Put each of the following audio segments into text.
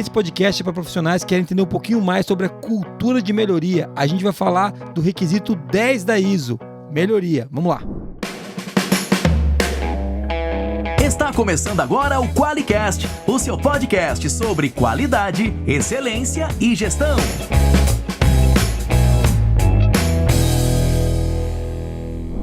Esse podcast é para profissionais que querem entender um pouquinho mais sobre a cultura de melhoria. A gente vai falar do requisito 10 da ISO, melhoria. Vamos lá. Está começando agora o QualiCast, o seu podcast sobre qualidade, excelência e gestão.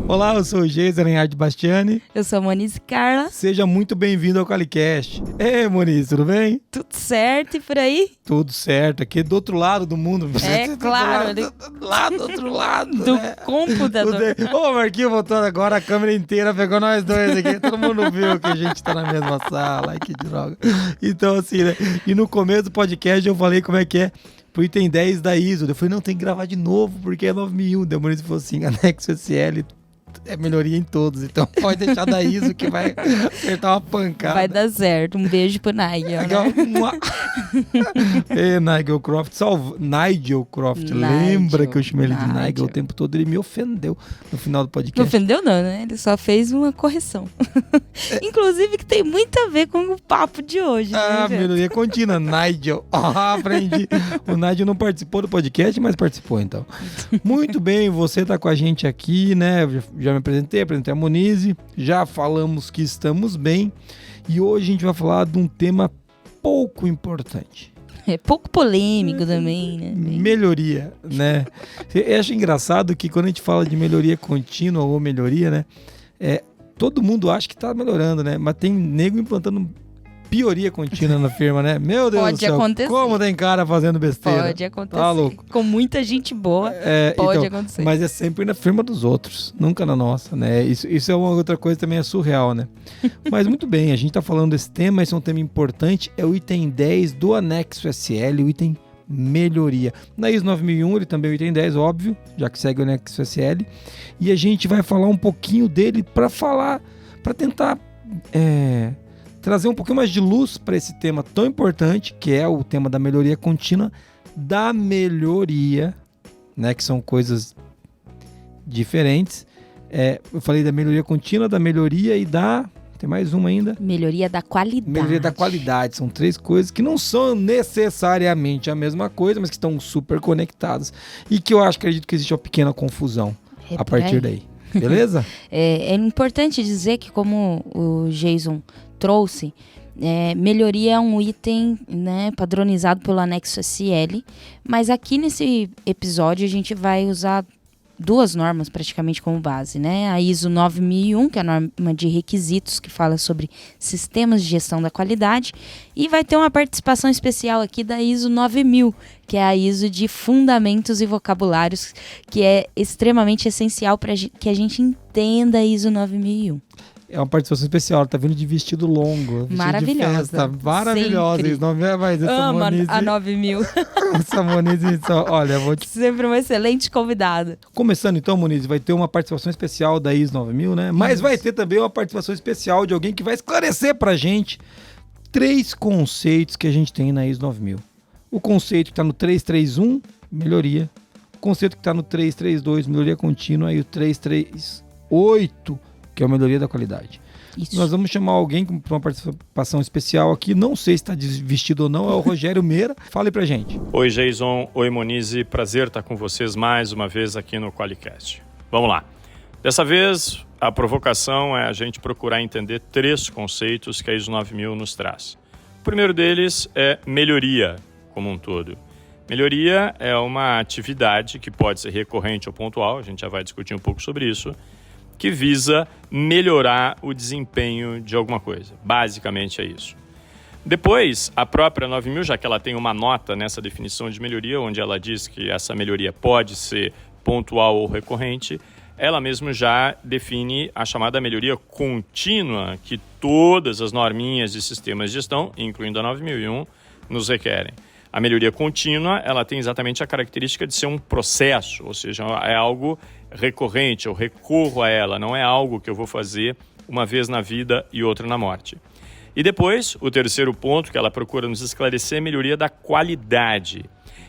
Olá, eu sou o Geisa Lenhard Bastiani. Eu sou a Moniz Carla. Seja muito bem-vindo ao QualiCast. Ei, Moniz, tudo bem? Tudo certo e por aí? Tudo certo, aqui do outro lado do mundo. Claro. Do outro lado. Do né? computador. Ô, Marquinhos voltando agora, a câmera inteira pegou nós dois aqui. Todo mundo viu que a gente tá na mesma sala. Ai, que droga. Então, assim, né? E no começo do podcast eu falei como é que é. Pro item 10 da ISO. Eu falei, não, tem que gravar de novo, porque é 9001. Daí o Maurício falou assim, anexo SL é melhoria em todos. Então pode deixar da ISO que vai acertar uma pancada. Vai dar certo. Um beijo pro Nigel, né? Nigel Croft, Nigel Croft. Lembra que eu chamei ele de Nigel o tempo todo? Ele me ofendeu no final do podcast. Não ofendeu não, né? Ele só fez uma correção. Inclusive que tem muito a ver com o papo de hoje. Ah, né, melhoria contínua, Nigel. Aprendi. O Nigel não participou do podcast, mas participou então. Muito bem, você tá com a gente aqui, né? Já me apresentei a Moniz, já falamos que estamos bem e hoje a gente vai falar de um tema pouco importante. É pouco polêmico também, né? Melhoria, né? Eu acho engraçado que quando a gente fala de melhoria contínua ou melhoria, né? Todo mundo acha que tá melhorando, né? Mas tem nego implantando pioria contínua na firma, né? Meu Deus do céu, acontecer. Como tem cara fazendo besteira. Pode acontecer. Tá louco. Com muita gente boa, pode acontecer. Mas é sempre na firma dos outros, nunca na nossa, né? Isso é uma outra coisa também, é surreal, né? Mas muito bem, a gente tá falando desse tema, esse é um tema importante, é o item 10 do anexo SL, o item melhoria. Na ISO 9001 ele também é o item 10, óbvio, já que segue o anexo SL, e a gente vai falar um pouquinho dele para tentar trazer um pouquinho mais de luz para esse tema tão importante, que é o tema da melhoria contínua, da melhoria, né, que são coisas diferentes. Eu falei da melhoria contínua, da melhoria e tem mais uma ainda. Melhoria da qualidade. Melhoria da qualidade. São três coisas que não são necessariamente a mesma coisa, mas que estão super conectadas. E que eu acredito que existe uma pequena confusão a partir daí. Beleza? É importante dizer que, como o Jason trouxe, melhoria é um item, né, padronizado pelo anexo SL, mas aqui nesse episódio a gente vai usar duas normas praticamente como base, né? A ISO 9001, que é a norma de requisitos que fala sobre sistemas de gestão da qualidade, e vai ter uma participação especial aqui da ISO 9000, que é a ISO de fundamentos e vocabulários, que é extremamente essencial para que a gente entenda a ISO 9001. É uma participação especial, ela tá vindo de vestido longo. Maravilhosa. De festa, maravilhosa. Sempre. Isso não é mais essa Ama Moniz. a 9000. Essa Moniz, olha, eu vou te... Sempre uma excelente convidada. Começando então, Moniz, vai ter uma participação especial da ISO 9000, né? Mas vai ter também uma participação especial de alguém que vai esclarecer pra gente 3 conceitos que a gente tem na ISO 9000. O conceito que tá no 331, melhoria. O conceito que tá no 332, melhoria contínua. E o 338, que é a melhoria da qualidade. Isso. Nós vamos chamar alguém para uma participação especial aqui. Não sei se está vestido ou não. É o Rogério Meira. Fale pra gente. Oi, Jason. Oi, Moniz. Prazer estar com vocês mais uma vez aqui no QualiCast. Vamos lá. Dessa vez, a provocação é a gente procurar entender 3 conceitos que a ISO 9000 nos traz. O primeiro deles é melhoria como um todo. Melhoria é uma atividade que pode ser recorrente ou pontual, a gente já vai discutir um pouco sobre isso, que visa melhorar o desempenho de alguma coisa. Basicamente é isso. Depois, a própria 9000, já que ela tem uma nota nessa definição de melhoria, onde ela diz que essa melhoria pode ser pontual ou recorrente, ela mesma já define a chamada melhoria contínua, que todas as norminhas de sistemas de gestão, incluindo a 9001, nos requerem. A melhoria contínua, ela tem exatamente a característica de ser um processo, ou seja, é algo recorrente, eu recorro a ela, não é algo que eu vou fazer uma vez na vida e outra na morte. E depois, o terceiro ponto que ela procura nos esclarecer é a melhoria da qualidade.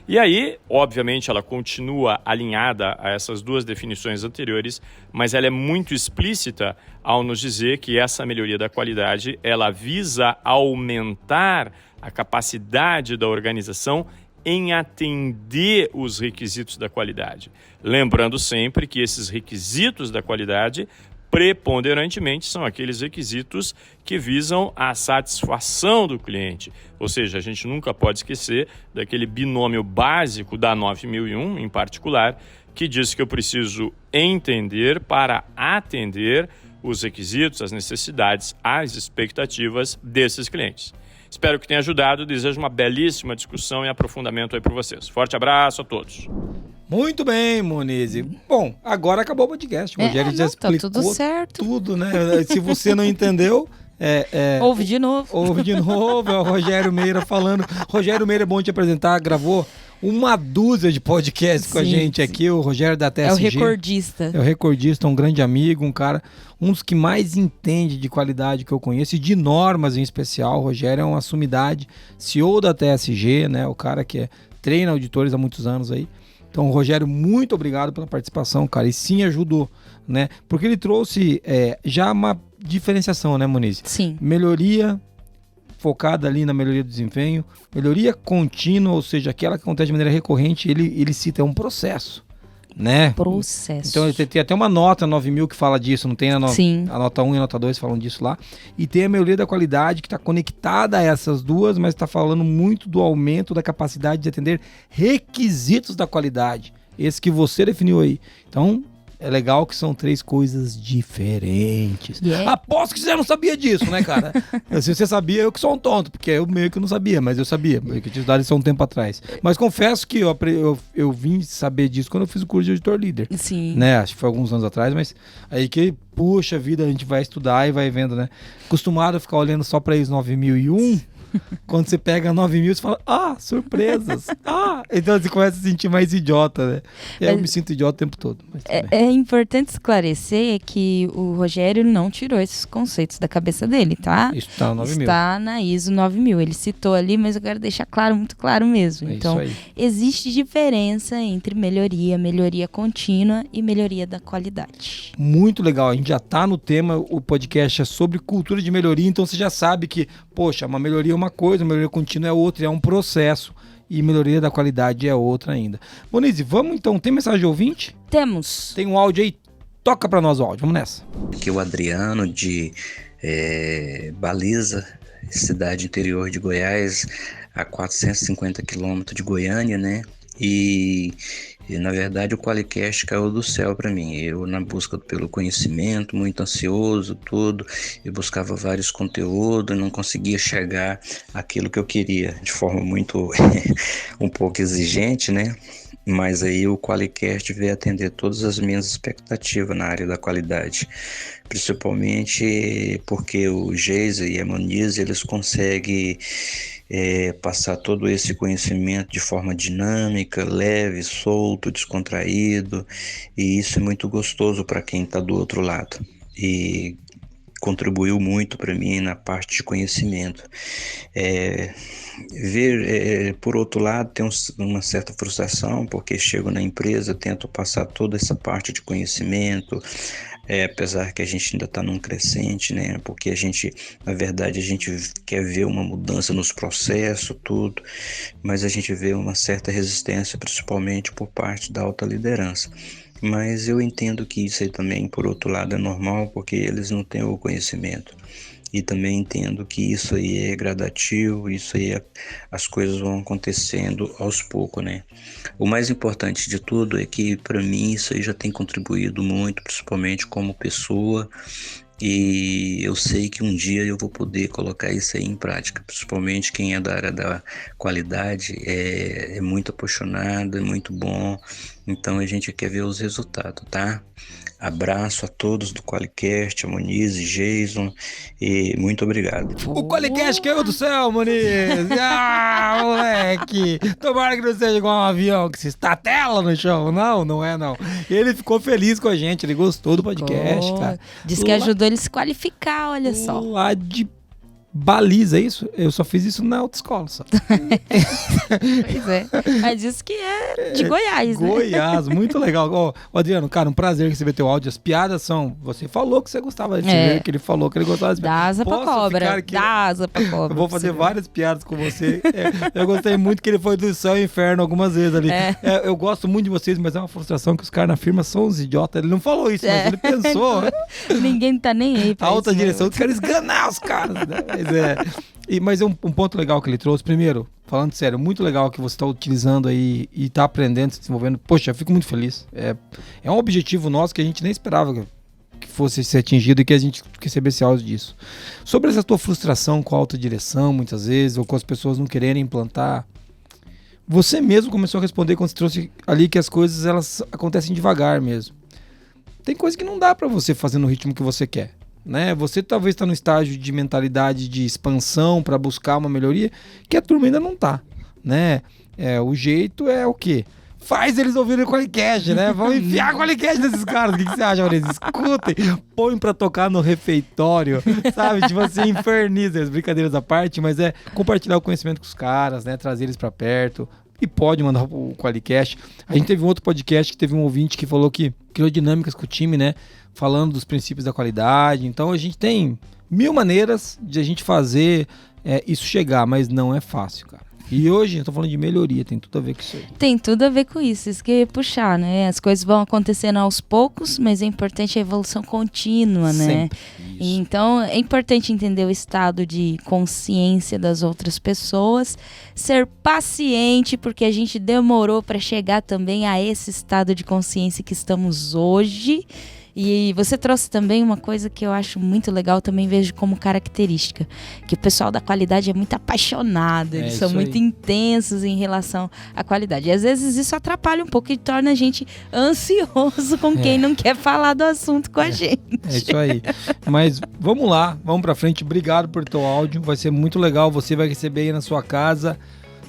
E aí, obviamente, ela continua alinhada a essas duas definições anteriores, mas ela é muito explícita ao nos dizer que essa melhoria da qualidade, ela visa aumentar a capacidade da organização em atender os requisitos da qualidade. Lembrando sempre que esses requisitos da qualidade, preponderantemente, são aqueles requisitos que visam a satisfação do cliente. Ou seja, a gente nunca pode esquecer daquele binômio básico da 9001, em particular, que diz que eu preciso entender para atender os requisitos, as necessidades, as expectativas desses clientes. Espero que tenha ajudado, desejo uma belíssima discussão e aprofundamento aí para vocês. Forte abraço a todos. Muito bem, Moniz. Bom, agora acabou o podcast. O Rogério já explicou tá tudo certo. tudo, né? Se você não entendeu... Ouve de novo. Ouve de novo, é o Rogério Meira falando. Rogério Meira é bom te apresentar, gravou uma dúzia de podcasts com a gente aqui, o Rogério da TSG. É o recordista. É o recordista, um grande amigo, um dos que mais entende de qualidade que eu conheço e de normas em especial. O Rogério é uma sumidade, CEO da TSG, né? O cara que treina auditores há muitos anos aí. Então, Rogério, muito obrigado pela participação, cara. E sim, ajudou, né? Porque ele trouxe já uma diferenciação, né, Moniz? Sim. Melhoria focada ali na melhoria do desempenho, melhoria contínua, ou seja, aquela que acontece de maneira recorrente, ele cita, é um processo, né? Processo. Então, tem até uma nota 9000 que fala disso, não tem Sim. A nota 1 e a nota 2 falam disso lá. E tem a melhoria da qualidade que está conectada a essas duas, mas está falando muito do aumento da capacidade de atender requisitos da qualidade. Esse que você definiu aí. Então, é legal que são 3 coisas diferentes. Aposto que você não sabia disso, né, cara? Se você sabia, eu que sou um tonto, porque eu meio que não sabia, mas eu sabia. Eu tinha estudado isso há um tempo atrás. Mas confesso que eu vim saber disso quando eu fiz o curso de auditor líder. Sim. Né? Acho que foi alguns anos atrás, mas aí que, puxa vida, a gente vai estudar e vai vendo, né? Acostumado a ficar olhando só para ISO 9001... Quando você pega 9000, você fala, surpresas. Então você começa a se sentir mais idiota, né? Eu me sinto idiota o tempo todo. Mas é importante esclarecer que o Rogério não tirou esses conceitos da cabeça dele, tá? Isso está no 9000. Está na ISO 9000. Ele citou ali, mas eu quero deixar claro, muito claro mesmo. Então, existe diferença entre melhoria contínua e melhoria da qualidade. Muito legal. A gente já está no tema, o podcast é sobre cultura de melhoria, então você já sabe que, poxa, uma melhoria é uma coisa, uma melhoria contínua é outra, é um processo. E melhoria da qualidade é outra ainda. Moniz, vamos então, tem mensagem de ouvinte? Temos. Tem um áudio aí? Toca pra nós o áudio, vamos nessa. Aqui é o Adriano de Baliza, cidade interior de Goiás, a 450 quilômetros de Goiânia, né? E na verdade o Qualicast caiu do céu para mim. Eu, na busca pelo conhecimento, muito ansioso, tudo, eu buscava vários conteúdos, não conseguia chegar àquilo que eu queria, de forma muito um pouco exigente, né? Mas aí o Qualicast veio atender todas as minhas expectativas na área da qualidade, principalmente porque o Geisa e a Moniz, eles conseguem passar todo esse conhecimento de forma dinâmica, leve, solto, descontraído, e isso é muito gostoso para quem está do outro lado. E contribuiu muito para mim na parte de conhecimento. Por outro lado, tem uma certa frustração, porque chego na empresa, tento passar toda essa parte de conhecimento, apesar que a gente ainda está num crescente, né? Porque na verdade, a gente quer ver uma mudança nos processos, tudo, mas a gente vê uma certa resistência, principalmente por parte da alta liderança. Mas eu entendo que isso aí também, por outro lado, é normal, porque eles não têm o conhecimento. E também entendo que isso aí é gradativo, isso aí as coisas vão acontecendo aos poucos, né? O mais importante de tudo é que, para mim, isso aí já tem contribuído muito, principalmente como pessoa, e eu sei que um dia eu vou poder colocar isso aí em prática, principalmente quem é da área da qualidade, é muito apaixonado, é muito bom, então a gente quer ver os resultados, tá? Abraço a todos do Qualicast, a Moniz e Jason, e muito obrigado. O Qualicast caiu do céu, Moniz! Moleque! Tomara que não seja igual um avião que se estatela no chão. Não é não. Ele ficou feliz com a gente, ele gostou do podcast, cara. Diz que ajudou ele a se qualificar, olha só. Lá de baliza isso. Eu só fiz isso na autoescola, só. Pois é. Mas isso que é de Goiás, né? Goiás, muito legal. Ó, Adriano, cara, um prazer receber teu áudio. As piadas são... Você falou que você gostava de ver, que ele falou que ele gostava de Dá asa pra cobra. Dá asa pra cobra. Eu vou fazer várias piadas com você. Eu gostei muito que ele foi do céu ao inferno algumas vezes ali. Eu gosto muito de vocês, mas é uma frustração que os caras na firma são uns idiotas. Ele não falou isso, mas ele pensou. Ninguém tá nem aí pra a alta isso, direção dos caras esganar os caras. Né? Mas é um ponto legal que ele trouxe. Primeiro, falando sério, muito legal que você está utilizando aí e está aprendendo, se desenvolvendo. Poxa, eu fico muito feliz. É um objetivo nosso que a gente nem esperava que fosse ser atingido e que a gente recebesse áudio disso. Sobre essa tua frustração com a alta direção, muitas vezes, ou com as pessoas não quererem implantar, você mesmo começou a responder quando você trouxe ali que as coisas elas acontecem devagar mesmo. Tem coisa que não dá para você fazer no ritmo que você quer. Né? Você talvez está no estágio de mentalidade de expansão para buscar uma melhoria que a turma ainda não está, né? O jeito é o quê? Faz eles ouvirem o Qualicast, né? Vamos enfiar o Qualicast nesses caras. O que você acha, Maurício? Escutem, põe para tocar no refeitório, sabe? Tipo assim, inferniza, as brincadeiras à parte, mas é compartilhar o conhecimento com os caras, né? Trazer eles para perto. E pode mandar o Qualicast. A gente teve um outro podcast que teve um ouvinte que falou que criou dinâmicas com o time, né? Falando dos princípios da qualidade. Então a gente tem 1000 maneiras de a gente fazer isso chegar, mas não é fácil, cara. E hoje eu tô falando de melhoria, tem tudo a ver com isso aí. Tem tudo a ver com isso, isso que eu ia puxar, né? As coisas vão acontecendo aos poucos, mas é importante a evolução contínua, né? Sempre. E então é importante entender o estado de consciência das outras pessoas, ser paciente, porque a gente demorou para chegar também a esse estado de consciência que estamos hoje. E você trouxe também uma coisa que eu acho muito legal, também vejo como característica, que o pessoal da qualidade é muito apaixonado, eles são muito intensos em relação à qualidade. E às vezes isso atrapalha um pouco e torna a gente ansioso com quem não quer falar do assunto com a gente. É isso aí. Mas vamos lá, vamos pra frente. Obrigado por teu áudio, vai ser muito legal. Você vai receber aí na sua casa,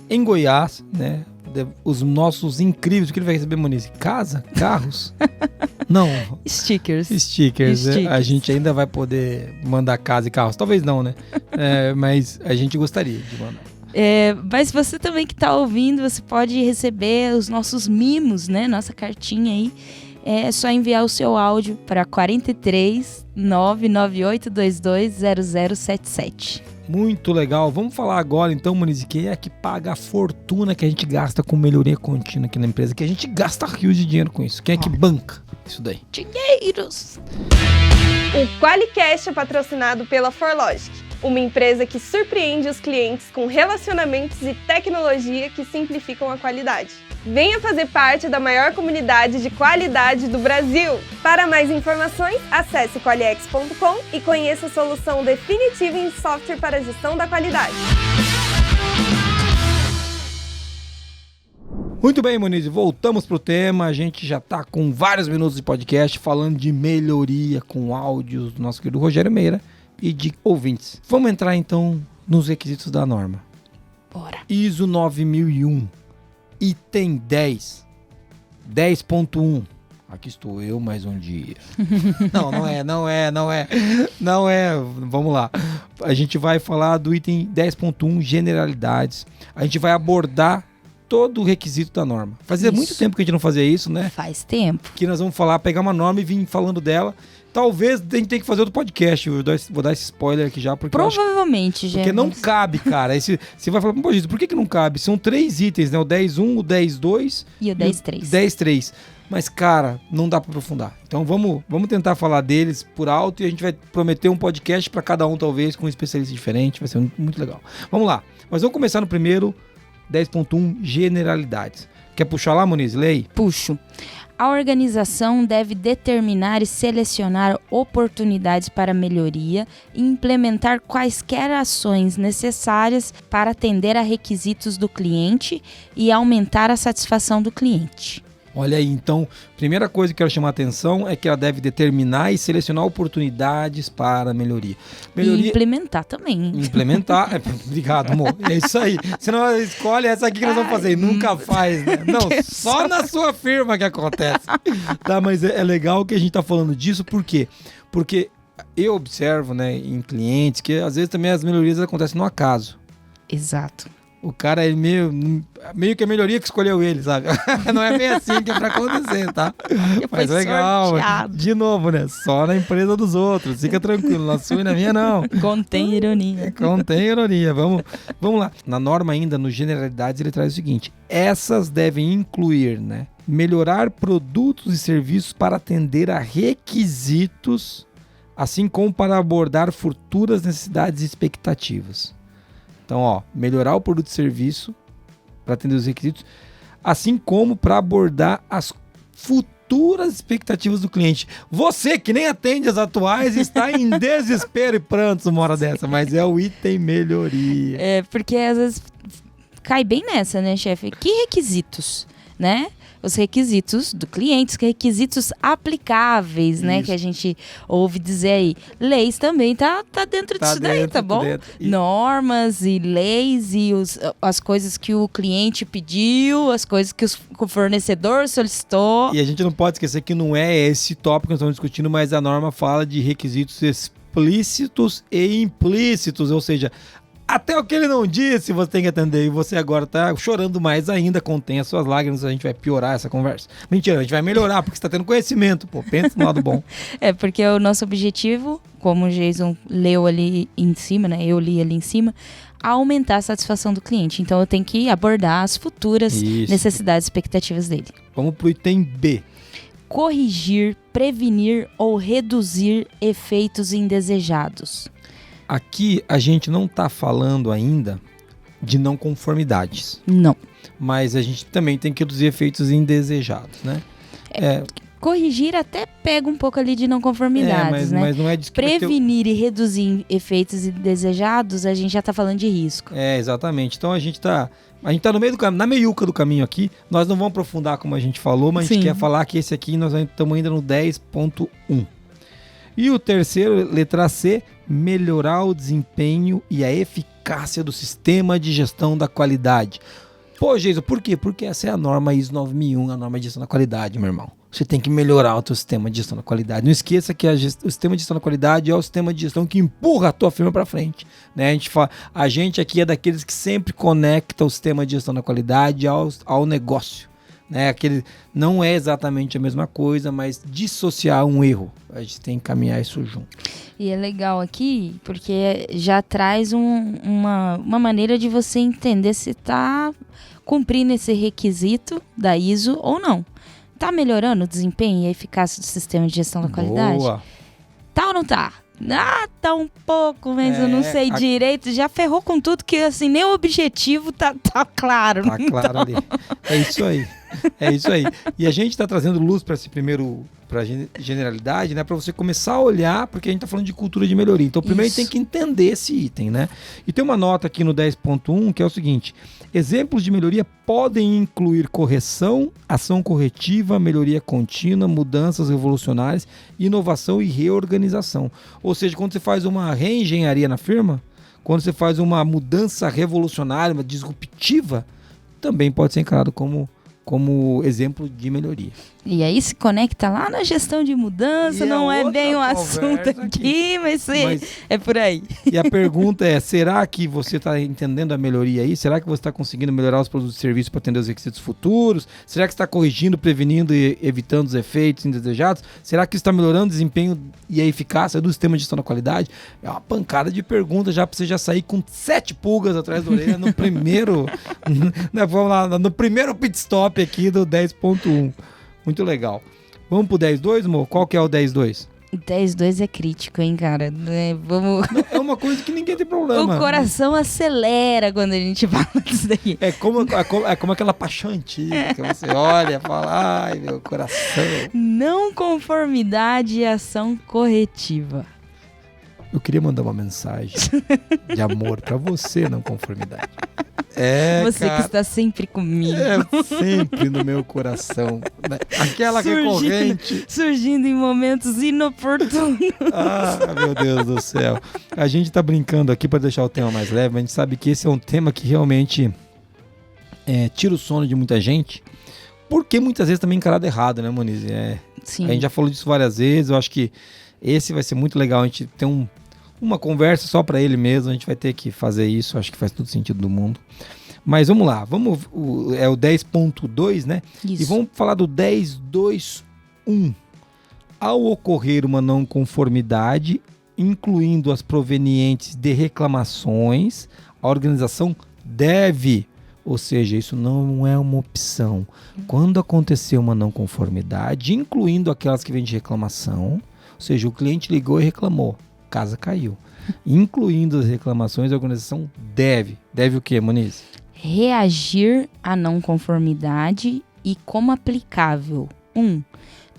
em Goiás, né? Os nossos incríveis, o que ele vai receber, Moniz? Casa? Carros? Não. Stickers. A gente ainda vai poder mandar casa e carros. Talvez não, né? Mas a gente gostaria de mandar. Mas você também que está ouvindo, você pode receber os nossos mimos, né? Nossa cartinha aí. É só enviar o seu áudio para 43 99822 0077. Muito legal. Vamos falar agora então, Moniz, quem é que paga a fortuna que a gente gasta com melhoria contínua aqui na empresa, que a gente gasta rios de dinheiro com isso. Quem é que banca isso daí? Dinheiros! O Qualicast é patrocinado pela Forlogic, uma empresa que surpreende os clientes com relacionamentos e tecnologia que simplificam a qualidade. Venha fazer parte da maior comunidade de qualidade do Brasil! Para mais informações, acesse qualiex.com e conheça a solução definitiva em software para a gestão da qualidade. Muito bem, Moniz, voltamos pro tema. A gente já tá com vários minutos de podcast falando de melhoria com áudios do nosso querido Rogério Meira e de ouvintes. Vamos entrar então nos requisitos da norma. Bora! ISO 9001. Item 10, 10.1. Aqui estou eu mais um dia. Não é. Vamos lá. A gente vai falar do item 10.1, generalidades. A gente vai abordar todo o requisito da norma. Fazia muito tempo que a gente não fazia isso, né? Faz tempo. Que nós vamos pegar uma norma e vir falando dela. Talvez a gente tenha que fazer outro podcast. Eu vou dar esse spoiler aqui já. Porque provavelmente, já. Porque não cabe, cara. Aí você vai falar, pô, Jesus, por que não cabe? São 3 itens, né? O 10.1, o 10.2 e o 10.3. 10.3. Mas, cara, não dá pra aprofundar. Então vamos tentar falar deles por alto e a gente vai prometer um podcast pra cada um, talvez, com um especialista diferente. Vai ser muito legal. Vamos lá. Mas vamos começar no primeiro, 10.1, generalidades. Quer puxar lá, Moniz? Lei? Puxo. A organização deve determinar e selecionar oportunidades para melhoria e implementar quaisquer ações necessárias para atender a requisitos do cliente e aumentar a satisfação do cliente. Olha aí, então, primeira coisa que eu quero chamar a atenção é que ela deve determinar e selecionar oportunidades para melhoria. E implementar também. Implementar. Obrigado, amor. É isso aí. Senão escolhe essa aqui que nós vamos fazer. Nunca faz, né? Não, só na sua firma que acontece. Tá, mas é legal que a gente tá falando disso, por quê? Porque eu observo, né, em clientes, que às vezes também as melhorias acontecem no acaso. Exato. O cara é meio que a melhoria que escolheu ele, sabe? Não é bem assim que é pra acontecer, tá? Mas legal. Sorteado. De novo, né? Só na empresa dos outros. Fica tranquilo, na sua e na minha não. Contém ironia. Contém ironia. Vamos lá. Na norma ainda, no generalidades, ele traz o seguinte. Essas devem incluir, né? Melhorar produtos e serviços para atender a requisitos, assim como para abordar futuras necessidades e expectativas. Então, ó, melhorar o produto e serviço para atender os requisitos, assim como para abordar as futuras expectativas do cliente. Você que nem atende as atuais está em desespero e prantos uma hora dessa, mas é o item melhoria. É, porque às vezes cai bem nessa, né, chefe? Que requisitos, né? Os requisitos do cliente, os requisitos aplicáveis, né? Que a gente ouve dizer aí. Leis também tá dentro disso daí, tá bom? Normas e leis e as coisas que o cliente pediu, as coisas que o fornecedor solicitou. E a gente não pode esquecer que não é esse tópico que nós estamos discutindo, mas a norma fala de requisitos explícitos e implícitos, ou seja, até o que ele não disse você tem que atender e você agora tá chorando mais ainda, contém as suas lágrimas, a gente vai piorar essa conversa. Mentira, a gente vai melhorar porque você tá tendo conhecimento, pô, pensa no lado bom. É, porque o nosso objetivo, como o Jason leu ali em cima, né, eu li ali em cima, aumentar a satisfação do cliente. Então eu tenho que abordar as futuras necessidades e expectativas dele. Vamos pro item B. Corrigir, prevenir ou reduzir efeitos indesejados. Aqui a gente não está falando ainda de não conformidades. Não. Mas a gente também tem que reduzir efeitos indesejados, né? Corrigir até pega um pouco ali de não conformidades, né? Mas não é disso que prevenir e reduzir efeitos indesejados, a gente já está falando de risco. É, exatamente. Então a gente tá no meio do caminho, na meiuca do caminho aqui. Nós não vamos aprofundar como a gente falou, mas a gente quer falar que esse aqui nós estamos ainda no 10.1. E o terceiro, letra C, melhorar o desempenho e a eficácia do sistema de gestão da qualidade. Pô, Jason, por quê? Porque essa é a norma ISO 9001, a norma de gestão da qualidade, meu irmão. Você tem que melhorar o teu sistema de gestão da qualidade. Não esqueça que o sistema de gestão da qualidade é o sistema de gestão que empurra a tua firma para frente. Né? A gente aqui é daqueles que sempre conecta o sistema de gestão da qualidade ao negócio. Né? Não é exatamente a mesma coisa, mas dissociar um erro. A gente tem que caminhar isso junto. E é legal aqui, porque já traz uma maneira de você entender se está cumprindo esse requisito da ISO ou não. Está melhorando o desempenho e a eficácia do sistema de gestão da qualidade? Boa. Tá ou não tá? Ah, tá um pouco, mas eu não sei direito. Já ferrou com tudo que, assim, nem o objetivo tá claro. Tá claro ali. É isso aí. É isso aí. E a gente está trazendo luz para esse primeiro, para generalidade, né? Para você começar a olhar, porque a gente está falando de cultura de melhoria. Então, primeiro a gente tem que entender esse item, né? E tem uma nota aqui no 10.1 que é o seguinte: exemplos de melhoria podem incluir correção, ação corretiva, melhoria contínua, mudanças revolucionárias, inovação e reorganização. Ou seja, quando você faz uma reengenharia na firma, quando você faz uma mudança revolucionária, uma disruptiva, também pode ser encarado como exemplo de melhoria. E aí se conecta lá na gestão de mudança, não é bem um assunto aqui, mas é por aí. E a pergunta é, será que você está entendendo a melhoria aí? Será que você está conseguindo melhorar os produtos e serviços para atender os requisitos futuros? Será que está corrigindo, prevenindo e evitando os efeitos indesejados? Será que está melhorando o desempenho e a eficácia do sistema de gestão da qualidade? É uma pancada de perguntas já para você já sair com 7 pulgas atrás da orelha no primeiro vamos lá, no primeiro pit stop aqui do 10.1. Muito legal. Vamos pro 10.2, amor? Qual que é o 10.2? 10.2 é crítico, hein, cara? Vamos... É uma coisa que ninguém tem problema. O coração acelera quando a gente fala disso daí. É como aquela paixão antiga, que você olha e fala, ai, meu coração. Não conformidade e ação corretiva. Eu queria mandar uma mensagem de amor pra você, não conformidade. Você, cara, que está sempre comigo. Sempre no meu coração. Né? Aquela recorrente. Surgindo em momentos inoportunos. Ah, meu Deus do céu. A gente tá brincando aqui para deixar o tema mais leve, mas a gente sabe que esse é um tema que realmente tira o sono de muita gente, porque muitas vezes também encarado errado, né, Moniz? Sim. A gente já falou disso várias vezes, eu acho que Esse vai ser muito legal, a gente ter uma conversa só para ele mesmo, a gente vai ter que fazer isso, acho que faz todo sentido do mundo. Mas vamos lá, é o 10.2, né? Isso. E vamos falar do 10.2.1. Ao ocorrer uma não conformidade, incluindo as provenientes de reclamações, a organização deve, ou seja, isso não é uma opção. Quando acontecer uma não conformidade, incluindo aquelas que vêm de reclamação, ou seja, o cliente ligou e reclamou, casa caiu. Incluindo as reclamações, a organização deve o quê, Moniz? Reagir à não conformidade e, como aplicável, 1.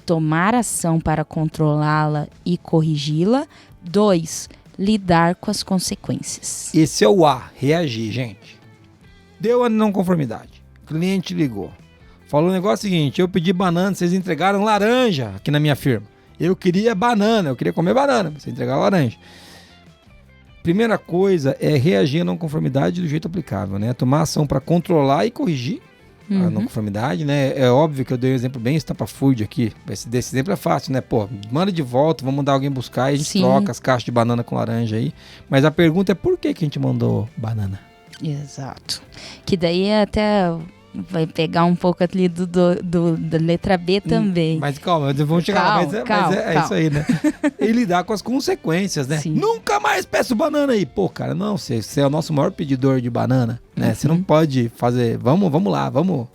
Tomar ação para controlá-la e corrigi-la. 2. Lidar com as consequências. Esse é o A, reagir, gente. Deu a não conformidade. O cliente ligou. Falou o negócio seguinte, eu pedi banana, vocês entregaram laranja aqui na minha firma. Eu queria banana, eu queria comer banana, vocês entregaram laranja. Primeira coisa é reagir à não conformidade do jeito aplicável, né? Tomar ação para controlar e corrigir a não conformidade, né? É óbvio que eu dei um exemplo bem estapafúrdio aqui. Esse exemplo é fácil, né? Pô, manda de volta, vamos mandar alguém buscar e a gente troca as caixas de banana com laranja aí. Mas a pergunta é por que a gente mandou banana? Exato. Que daí até vai pegar um pouco ali da letra B também. Mas calma, vamos chegar lá. Mas é isso aí, né? E lidar com as consequências, né? Sim. Nunca mais peço banana aí. Pô, cara, não, você é o nosso maior pedidor de banana, né? Você não pode fazer... Vamos lá, vamos...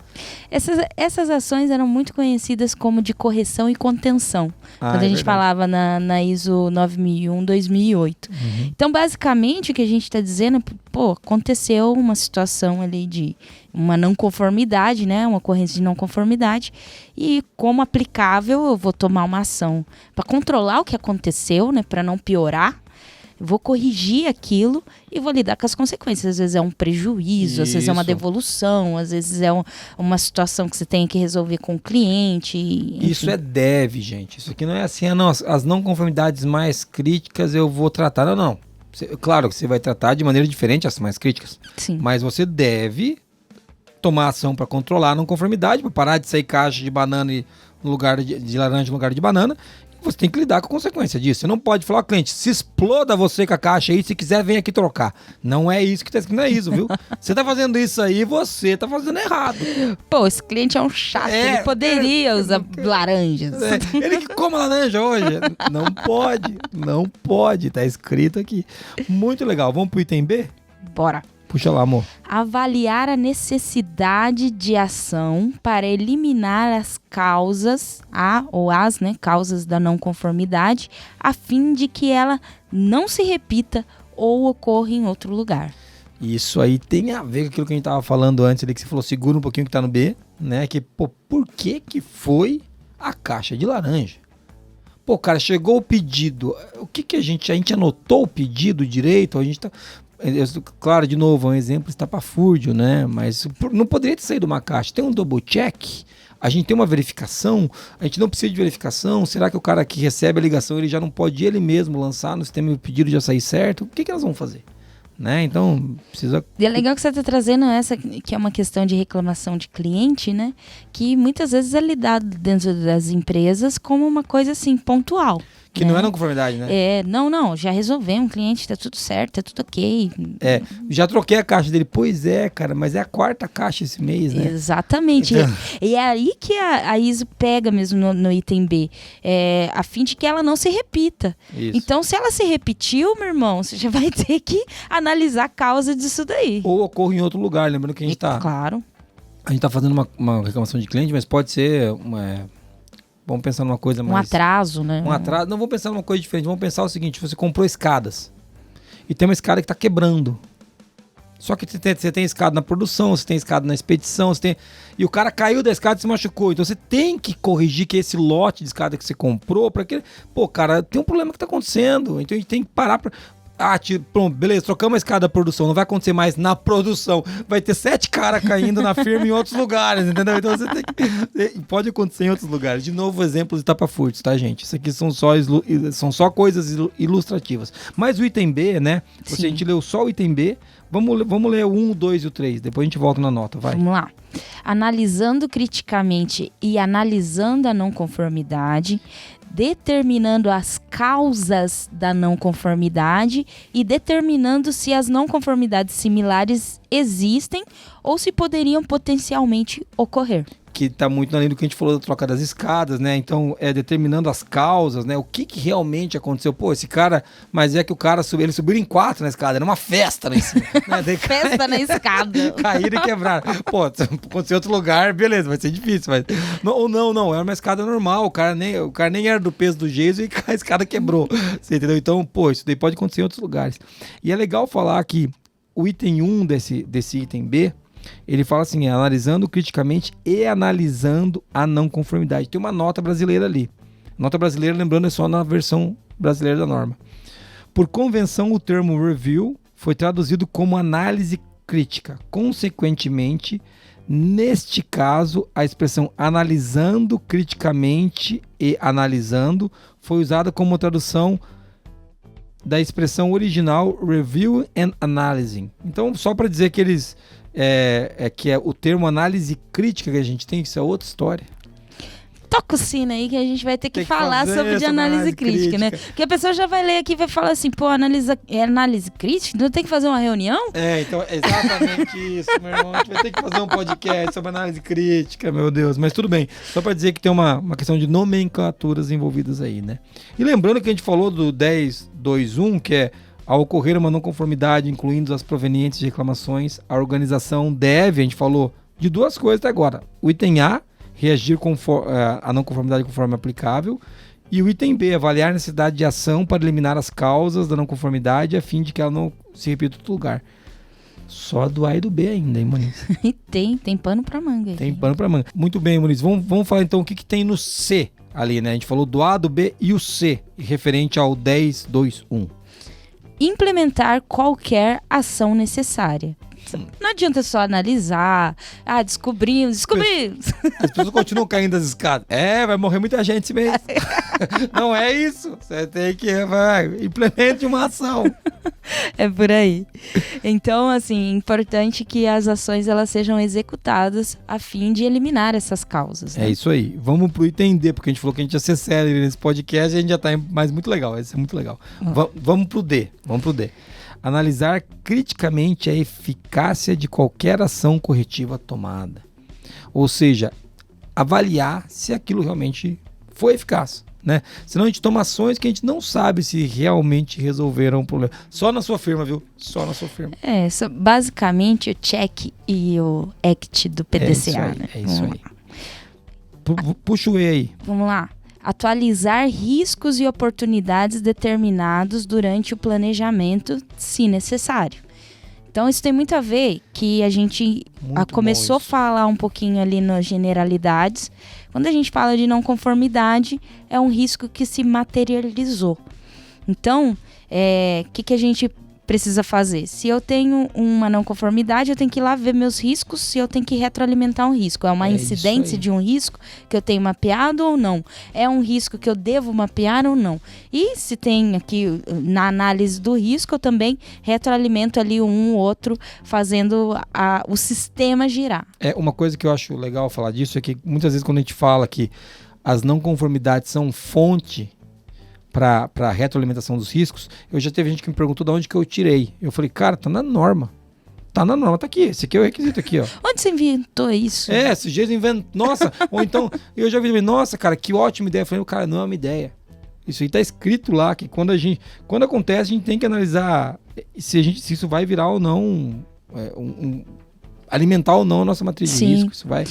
Essas ações eram muito conhecidas como de correção e contenção. Quando a gente falava na ISO 9001-2008. Então, basicamente, o que a gente está dizendo é, pô, aconteceu uma situação ali de uma não conformidade, né? Uma ocorrência de não conformidade. E como aplicável, eu vou tomar uma ação para controlar o que aconteceu, né? Para não piorar. Vou corrigir aquilo e vou lidar com as consequências. Às vezes é um prejuízo, às vezes é uma devolução, às vezes é uma situação que você tem que resolver com o cliente. Enfim. Isso é deve, gente. Isso aqui não é assim, não, as não conformidades mais críticas eu vou tratar. Não. Claro que você vai tratar de maneira diferente as mais críticas. Sim. Mas você deve tomar ação para controlar a não conformidade, para parar de sair caixa de banana no lugar de laranja no lugar de banana. Você tem que lidar com a consequência disso. Você não pode falar ao cliente, se exploda você com a caixa aí, se quiser vem aqui trocar. Não é isso que tá escrito, não é isso, viu? Você tá fazendo isso aí, você tá fazendo errado. Pô, esse cliente é um chato, ele poderia usar laranjas. Ele que come laranja hoje. Não pode, tá escrito aqui. Muito legal, vamos pro item B? Bora. Puxa lá, amor. Avaliar a necessidade de ação para eliminar as causas, causas da não conformidade, a fim de que ela não se repita ou ocorra em outro lugar. Isso aí tem a ver com aquilo que a gente tava falando antes ali, que você falou, segura um pouquinho que tá no B, né? Que, pô, por que foi a caixa de laranja? Pô, cara, chegou o pedido. O que a gente anotou o pedido direito? A gente tá... Claro, de novo, é um exemplo estapafúrdio, né? Mas não poderia ter saído uma caixa. Tem um double check, a gente tem uma verificação, a gente não precisa de verificação. Será que o cara que recebe a ligação ele já não pode ele mesmo lançar no sistema e o pedido já sair certo? O que elas vão fazer? Né? Então, precisa... E é legal que você está trazendo essa, que é uma questão de reclamação de cliente, né? Que muitas vezes é lidado dentro das empresas como uma coisa assim, pontual. Que não é não conformidade, né? Não, já resolvemos, o cliente, tá tudo certo, tá tudo ok. Já troquei a caixa dele. Pois é, cara, mas é a 4ª caixa esse mês, né? Exatamente. Então... E é aí que a ISO pega mesmo no item B, a fim de que ela não se repita. Isso. Então, se ela se repetiu, meu irmão, você já vai ter que analisar a causa disso daí. Ou ocorre em outro lugar, lembrando que a gente tá... Claro. A gente tá fazendo uma reclamação de cliente, mas pode ser vamos pensar numa coisa mais... Um atraso, né? Um atraso. Não, vamos pensar numa coisa diferente. Vamos pensar o seguinte, você comprou escadas e tem uma escada que está quebrando. Só que você tem escada na produção, você tem escada na expedição, e o cara caiu da escada e se machucou. Então você tem que corrigir que esse lote de escada que você comprou, para que... Pô, cara, tem um problema que está acontecendo. Então a gente tem que parar para... pronto, beleza, trocamos a escada da produção, não vai acontecer mais na produção, vai ter 7 caras caindo na firma em outros lugares, entendeu? Então você tem que... Pode acontecer em outros lugares. De novo, exemplos estapafúrdios, tá, gente? Isso aqui são só coisas ilustrativas. Mas o item B, né? A gente leu só o item B, vamos ler o 1, o 2 e o 3, depois a gente volta na nota, vai. Vamos lá. Analisando criticamente e analisando a não conformidade, determinando as causas da não conformidade e determinando se as não conformidades similares existem ou se poderiam potencialmente ocorrer. Que está muito na linha do que a gente falou da troca das escadas, né? Então, determinando as causas, né? O que realmente aconteceu. Pô, esse cara... Mas é que o cara subiu... Ele subiu em 4 na escada. Era uma festa lá em cima. Né? Festa na escada. Caíram e quebraram. Pô, se acontecer em outro lugar, beleza, vai ser difícil. Mas... Não. Era uma escada normal. O cara nem era do peso do Jason e a escada quebrou. Você entendeu? Então, pô, isso daí pode acontecer em outros lugares. E é legal falar que o item 1 desse item B... Ele fala assim, analisando criticamente e analisando a não conformidade. Tem uma nota brasileira ali. Nota brasileira, lembrando, é só na versão brasileira da norma. Por convenção, o termo review foi traduzido como análise crítica. Consequentemente, neste caso, a expressão analisando criticamente e analisando foi usada como tradução da expressão original review and analyzing. Então, só para dizer que eles... que é o termo análise crítica que a gente tem, isso é outra história. Toca o sino aí que a gente vai ter que falar sobre de análise crítica, né? Porque a pessoa já vai ler aqui e vai falar assim, pô, análise crítica? Não tem que fazer uma reunião? Então é exatamente isso, meu irmão. A gente vai ter que fazer um podcast sobre análise crítica, meu Deus. Mas tudo bem, só para dizer que tem uma questão de nomenclaturas envolvidas aí, né? E lembrando que a gente falou do 10.2.1, que é ao ocorrer uma não conformidade, incluindo as provenientes de reclamações, a gente falou de duas coisas até agora. O item A, reagir a não conformidade conforme aplicável, e o item B, avaliar a necessidade de ação para eliminar as causas da não conformidade a fim de que ela não se repita em outro lugar. Só do A e do B ainda, hein, Muniz? Tem pano pra manga. Tem pano pra manga. Muito bem, Muniz. Vamos falar então o que tem no C ali, né? A gente falou do A, do B e o C, referente ao 10.2.1. Implementar qualquer ação necessária. Não adianta só analisar. Descobrimos. As pessoas continuam caindo das escadas. Vai morrer muita gente esse mês. Não é isso. Você tem que... implemente uma ação. É por aí. Então, assim, é importante que as ações elas sejam executadas a fim de eliminar essas causas. Né? É isso aí. Vamos pro item D, porque a gente falou que a gente ia ser sério nesse podcast e a gente já tá mais muito legal. Vai ser muito legal. Vamos pro D. Analisar criticamente a eficácia de qualquer ação corretiva tomada. Ou seja, avaliar se aquilo realmente foi eficaz, né? Senão a gente toma ações que a gente não sabe se realmente resolveram o problema. Só na sua firma, viu? Só na sua firma. Basicamente o check e o act do PDCA, né? É isso aí. Puxa o E aí. Vamos lá. Atualizar riscos e oportunidades determinados durante o planejamento, se necessário. Então, isso tem muito a ver que a gente começou a falar um pouquinho ali nas generalidades. Quando a gente fala de não conformidade, é um risco que se materializou. Então, que a gente precisa fazer? Se eu tenho uma não conformidade, eu tenho que ir lá ver meus riscos, se eu tenho que retroalimentar um risco. É uma incidência de um risco que eu tenho mapeado ou não? É um risco que eu devo mapear ou não? E se tem aqui, na análise do risco, eu também retroalimento ali um ou outro, fazendo o sistema girar. Uma coisa que eu acho legal falar disso é que muitas vezes quando a gente fala que as não conformidades são fonte para a retroalimentação dos riscos, eu já teve gente que me perguntou de onde que eu tirei. Eu falei, cara, tá na norma. Tá na norma, tá aqui. Esse aqui é o requisito aqui, ó. Onde você inventou isso? Esse jeito inventou. Nossa, ou então, eu já vi, nossa, cara, que ótima ideia. Eu falei, cara, não é uma ideia. Isso aí tá escrito lá, que quando acontece, a gente tem que analisar se isso vai virar ou não alimentar ou não a nossa matriz de risco. Isso vai...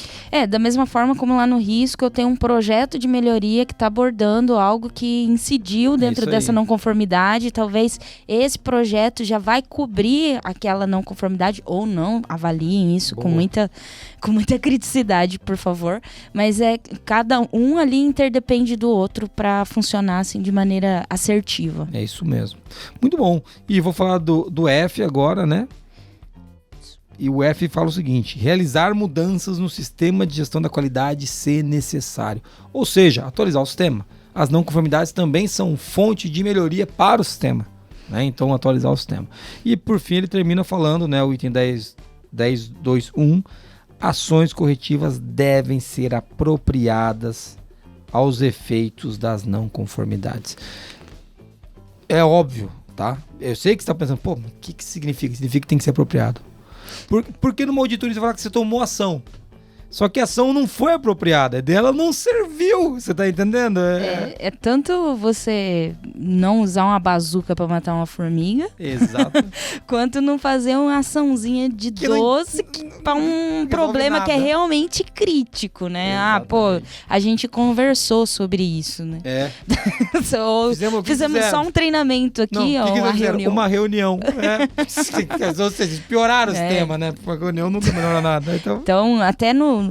da mesma forma como lá no risco eu tenho um projeto de melhoria que está abordando algo que incidiu dentro dessa não conformidade. Talvez esse projeto já vai cobrir aquela não conformidade ou não. Avaliem isso com muita criticidade, por favor. Mas cada um ali interdepende do outro para funcionar assim de maneira assertiva. É isso mesmo. Muito bom. E vou falar do F agora, né? E o F fala o seguinte: realizar mudanças no sistema de gestão da qualidade se necessário. Ou seja, atualizar o sistema. As não conformidades também são fonte de melhoria para o sistema, né? Então, atualizar o sistema. E por fim, ele termina falando, né, o item 10.2.1, ações corretivas devem ser apropriadas aos efeitos das não conformidades. É óbvio, tá? Eu sei que você está pensando, pô, o que significa? Significa que tem que ser apropriado. Porque numa auditoria você fala que você tomou ação. Só que a ação não foi apropriada, dela não serviu, você tá entendendo? É tanto você não usar uma bazuca pra matar uma formiga, Exato. quanto não fazer uma açãozinha de 12 pra um problema nada. que é realmente crítico, né? Exatamente. Pô, a gente conversou sobre isso, né? Fizemos só um treinamento aqui, ó, uma reunião. Uma reunião. Ou seja, pioraram os temas, né? Uma reunião nunca melhora nada. Então, até no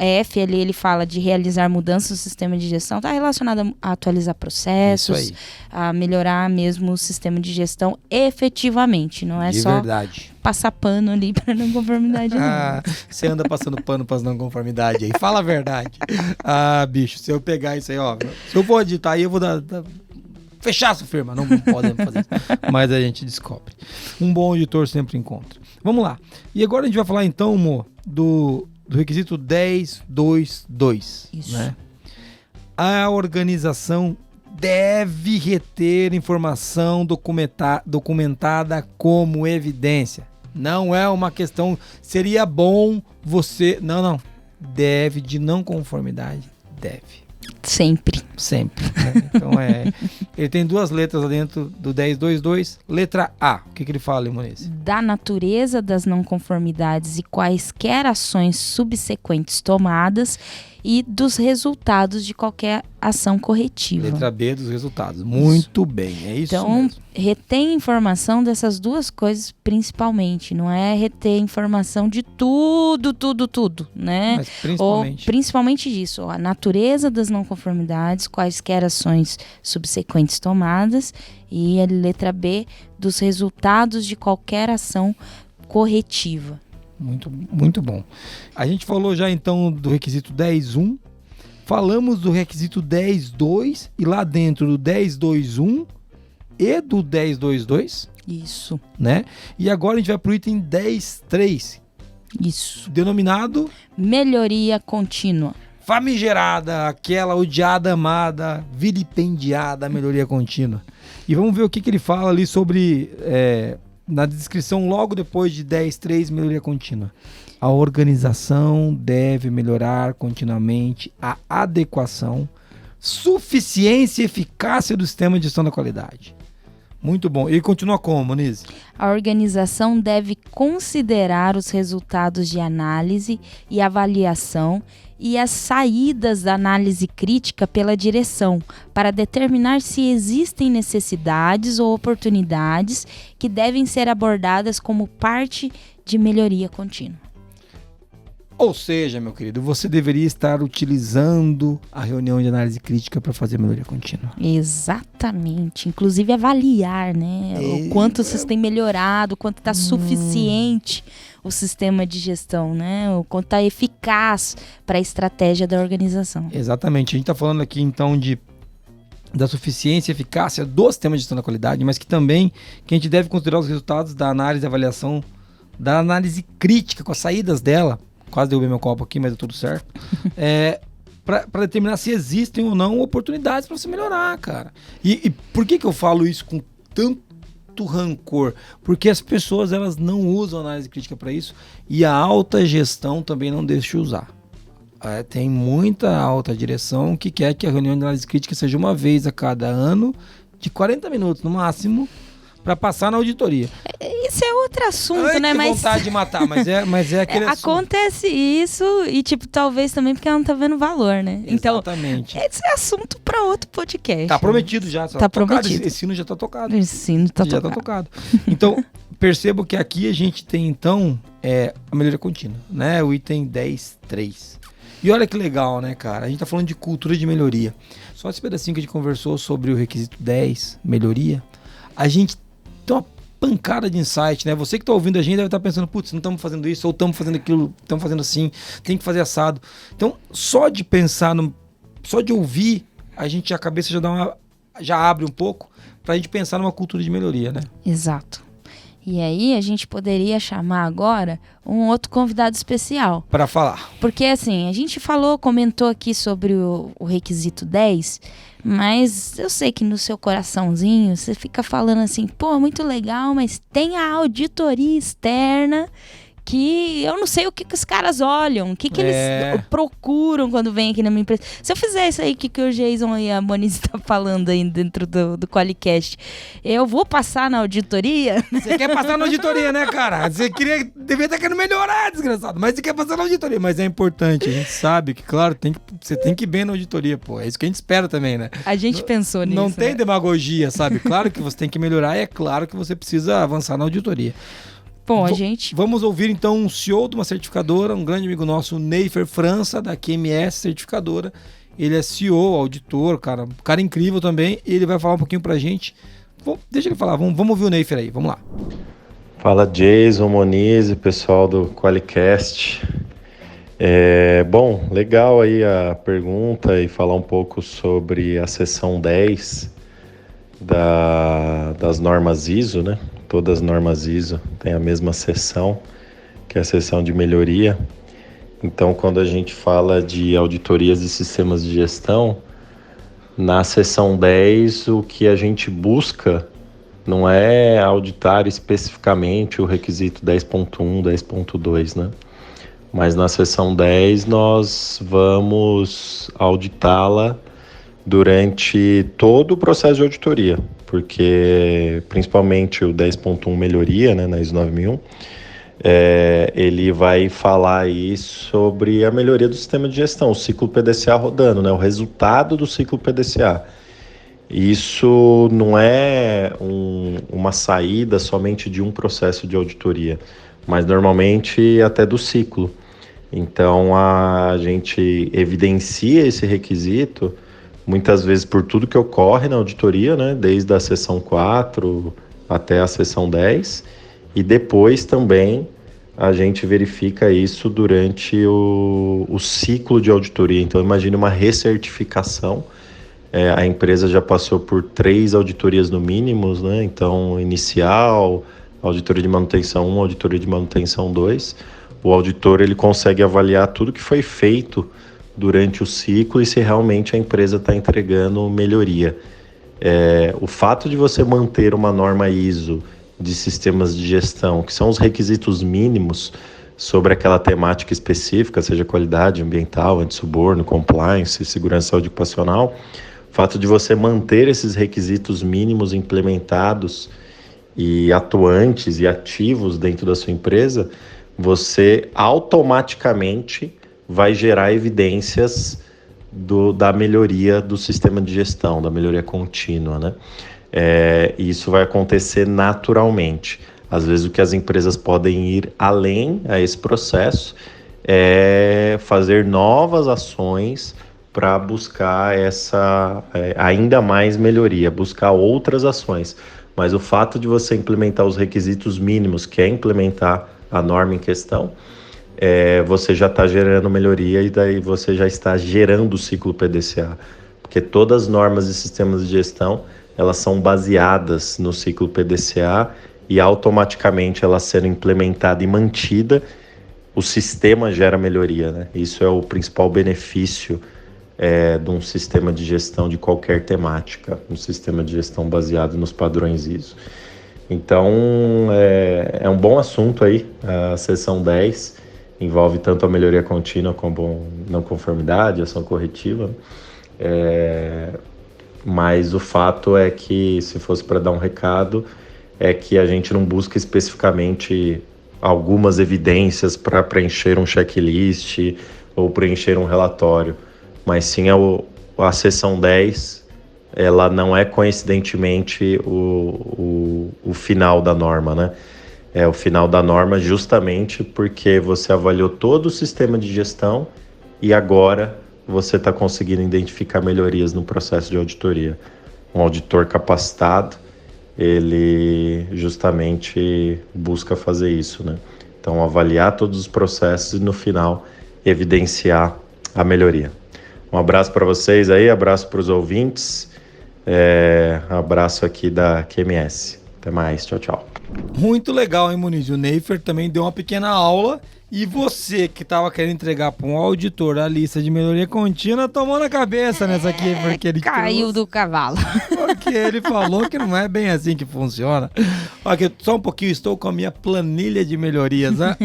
EF ele fala de realizar mudanças no sistema de gestão, está relacionado a atualizar processos, a melhorar mesmo o sistema de gestão efetivamente, não é de só verdade. Passar pano ali para não conformidade. Você anda passando pano para as não conformidades aí, fala a verdade. Bicho, se eu pegar isso aí, ó, se eu for editar aí, eu vou fechar essa firma, não podemos fazer isso. Mas a gente descobre. Um bom editor sempre encontra. Vamos lá. E agora a gente vai falar então, Mo, do requisito 10.2.2. Isso. Né? A organização deve reter informação documentada como evidência. Não é uma questão, seria bom você... Não. Deve, de não conformidade, deve. Sempre. Né? Então ele tem duas letras lá dentro do 10.2.2. Letra A. O que ele fala, Limonice? Da natureza das não conformidades e quaisquer ações subsequentes tomadas e dos resultados de qualquer ação corretiva. Letra B, dos resultados. Muito bem, é isso então, mesmo. Retém informação dessas duas coisas principalmente. Não é reter informação de tudo, né? Mas principalmente. Principalmente disso. A natureza das não conformidades, quaisquer ações subsequentes tomadas e a letra B, dos resultados de qualquer ação corretiva. Muito, muito bom. A gente falou já então do requisito 10.1, falamos do requisito 10.2 e lá dentro do 10.2.1 e do 10.2.2. Isso. Né? E agora a gente vai para o item 10.3. Isso. Denominado... Melhoria contínua. Famigerada, aquela odiada, amada, vilipendiada melhoria contínua. E vamos ver o que ele fala ali sobre... na descrição, logo depois de 10.3, melhoria contínua. A organização deve melhorar continuamente a adequação, suficiência e eficácia do sistema de gestão da qualidade. Muito bom. E continua como, Monize? A organização deve considerar os resultados de análise e avaliação e as saídas da análise crítica pela direção para determinar se existem necessidades ou oportunidades que devem ser abordadas como parte de melhoria contínua. Ou seja, meu querido, você deveria estar utilizando a reunião de análise crítica para fazer melhoria contínua. Exatamente. Inclusive avaliar, né? O quanto você tem melhorado, o quanto está suficiente o sistema de gestão, né? O quanto está eficaz para a estratégia da organização. Exatamente. A gente está falando aqui, então, da suficiência e eficácia do sistema de gestão da qualidade, mas que também que a gente deve considerar os resultados da análise e avaliação, da análise crítica, com as saídas dela. Quase derrubei meu copo aqui, mas deu tudo certo. Para determinar se existem ou não oportunidades para você melhorar, cara. E por que eu falo isso com tanto rancor? Porque as pessoas elas não usam análise crítica para isso e a alta gestão também não deixa usar. Tem muita alta direção que quer que a reunião de análise crítica seja uma vez a cada ano, de 40 minutos no máximo, para passar na auditoria. Isso é outro assunto, né? Mas vontade de matar, mas é aquele assunto. Acontece isso e, talvez também porque ela não tá vendo valor, né? Exatamente. Então, esse é assunto para outro podcast. Tá prometido já. Tá prometido. Esse sino já tá tocado. Esse sino já tá tocado. Então, percebo que aqui a gente tem, então, a melhoria contínua, né? O item 10.3. E olha que legal, né, cara? A gente tá falando de cultura de melhoria. Só esse pedacinho que a gente conversou sobre o requisito 10, melhoria, a gente tem uma pancada de insight, né? Você que tá ouvindo a gente deve estar pensando, putz, não estamos fazendo isso, ou estamos fazendo aquilo, estamos fazendo assim, tem que fazer assado. Então, só de pensar, só de ouvir, a cabeça já abre um pouco pra gente pensar numa cultura de melhoria, né? Exato. E aí a gente poderia chamar agora um outro convidado especial. Para falar. Porque assim, a gente comentou aqui sobre o requisito 10, mas eu sei que no seu coraçãozinho você fica falando assim, pô, muito legal, mas tem a auditoria externa que eu não sei o que os caras olham, o que eles procuram quando vêm aqui na minha empresa. Se eu fizer isso aí que o Jason e a Moniz estão falando aí dentro do Qualicast, eu vou passar na auditoria? Você quer passar na auditoria, né, cara? Devia estar querendo melhorar, desgraçado. Mas você quer passar na auditoria. Mas é importante, a gente sabe que, claro, você tem que ir bem na auditoria, pô. É isso que a gente espera também, né? A gente pensou nisso. Não tem demagogia, sabe? Claro que você tem que melhorar e é claro que você precisa avançar na auditoria. Bom, Vamos ouvir então um CEO de uma certificadora, um grande amigo nosso, o Neifer França, da QMS Certificadora. Ele é CEO, auditor, cara incrível também. Ele vai falar um pouquinho pra gente. Deixa ele falar, vamos ouvir o Neifer aí, vamos lá. Fala Jason, Moniz, pessoal do Qualicast. Bom, legal aí a pergunta e falar um pouco sobre a seção 10 das normas ISO, né? Todas as normas ISO têm a mesma seção, que é a seção de melhoria. Então, quando a gente fala de auditorias e sistemas de gestão, na seção 10, o que a gente busca não é auditar especificamente o requisito 10.1, 10.2, né? Mas na seção 10, nós vamos auditá-la durante todo o processo de auditoria, porque principalmente o 10.1 melhoria, né, na ISO 9001, ele vai falar aí sobre a melhoria do sistema de gestão, o ciclo PDCA rodando, né, o resultado do ciclo PDCA. Isso não é uma saída somente de um processo de auditoria, mas normalmente até do ciclo. Então a gente evidencia esse requisito muitas vezes por tudo que ocorre na auditoria, né? Desde a seção 4 até a seção 10. E depois também a gente verifica isso durante o ciclo de auditoria. Então imagine uma recertificação. A empresa já passou por 3 auditorias no mínimo, né? Então inicial, auditoria de manutenção 1, auditoria de manutenção 2. O auditor ele consegue avaliar tudo que foi feito durante o ciclo e se realmente a empresa está entregando melhoria. O fato de você manter uma norma ISO de sistemas de gestão, que são os requisitos mínimos sobre aquela temática específica, seja qualidade ambiental, antissuborno, compliance, segurança e saúde ocupacional, o fato de você manter esses requisitos mínimos implementados e atuantes e ativos dentro da sua empresa, você automaticamente vai gerar evidências da melhoria do sistema de gestão, da melhoria contínua, né? Isso vai acontecer naturalmente. Às vezes o que as empresas podem ir além a esse processo é fazer novas ações para buscar ainda mais melhoria, buscar outras ações. Mas o fato de você implementar os requisitos mínimos, que é implementar a norma em questão, você já está gerando melhoria e daí você já está gerando o ciclo PDCA. Porque todas as normas e sistemas de gestão, elas são baseadas no ciclo PDCA e automaticamente ela sendo implementada e mantida, o sistema gera melhoria, né? Isso é o principal benefício de um sistema de gestão de qualquer temática, um sistema de gestão baseado nos padrões ISO. Então, é um bom assunto aí, a seção 10, envolve tanto a melhoria contínua como não conformidade, ação corretiva. Mas o fato é que, se fosse para dar um recado, é que a gente não busca especificamente algumas evidências para preencher um checklist ou preencher um relatório, mas sim a seção 10, ela não é coincidentemente o final da norma, né? É o final da norma justamente porque você avaliou todo o sistema de gestão e agora você está conseguindo identificar melhorias no processo de auditoria. Um auditor capacitado, ele justamente busca fazer isso, né? Então, avaliar todos os processos e, no final, evidenciar a melhoria. Um abraço para vocês aí, abraço para os ouvintes, abraço aqui da QMS. Até mais, tchau, tchau. Muito legal, hein, Muniz? O Neifer também deu uma pequena aula. E você que estava querendo entregar para um auditor a lista de melhoria contínua, tomou na cabeça nessa aqui, porque ele caiu do cavalo. Porque ele falou que não é bem assim que funciona. Aqui, só um pouquinho, estou com a minha planilha de melhorias. Né?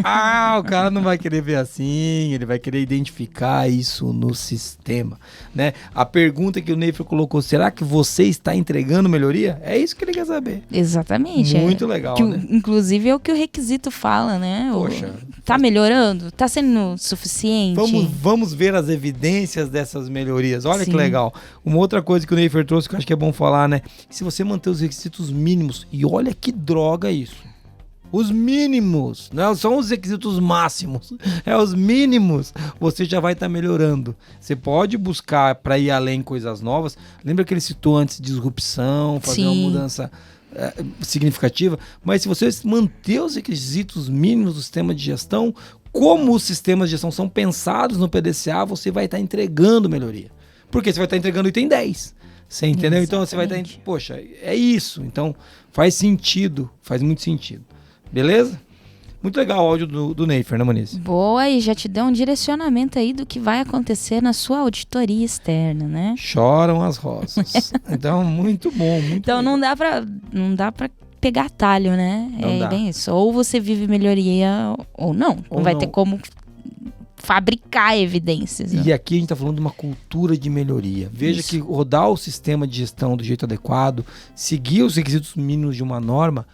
O cara não vai querer ver assim, ele vai querer identificar isso no sistema. Né? A pergunta que o Neifer colocou, será que você está entregando melhoria? É isso que ele quer saber. Exatamente. Muito legal, que, né? Inclusive é o que o requisito fala, né? Poxa. Tá melhorando? Tá sendo suficiente? Vamos ver as evidências dessas melhorias. Olha Sim. que legal. Uma outra coisa que o Neifer trouxe que eu acho que é bom falar, né? Se você manter os requisitos mínimos, e olha que droga isso. Os mínimos, não são os requisitos máximos, é os mínimos, você já vai estar melhorando. Você pode buscar para ir além coisas novas. Lembra que ele citou antes disrupção, fazer uma mudança significativa, mas se você manter os requisitos mínimos do sistema de gestão, como os sistemas de gestão são pensados no PDCA, você vai estar entregando melhoria. Porque você vai estar entregando item 10. Você entendeu? Exatamente. Então você vai estar... Poxa, é isso. Então faz sentido, faz muito sentido. Beleza? Muito legal o áudio do Neifer, né, Muniz? Boa, e já te deu um direcionamento aí do que vai acontecer na sua auditoria externa, né? Choram as rosas. Então, muito bom, muito Então legal. não dá pra pegar atalho, né? Não dá. Bem isso. Ou você vive melhoria ou não. Não vai ter como fabricar evidências. Né? E aqui a gente está falando de uma cultura de melhoria. Veja que rodar o sistema de gestão do jeito adequado, seguir os requisitos mínimos de uma norma,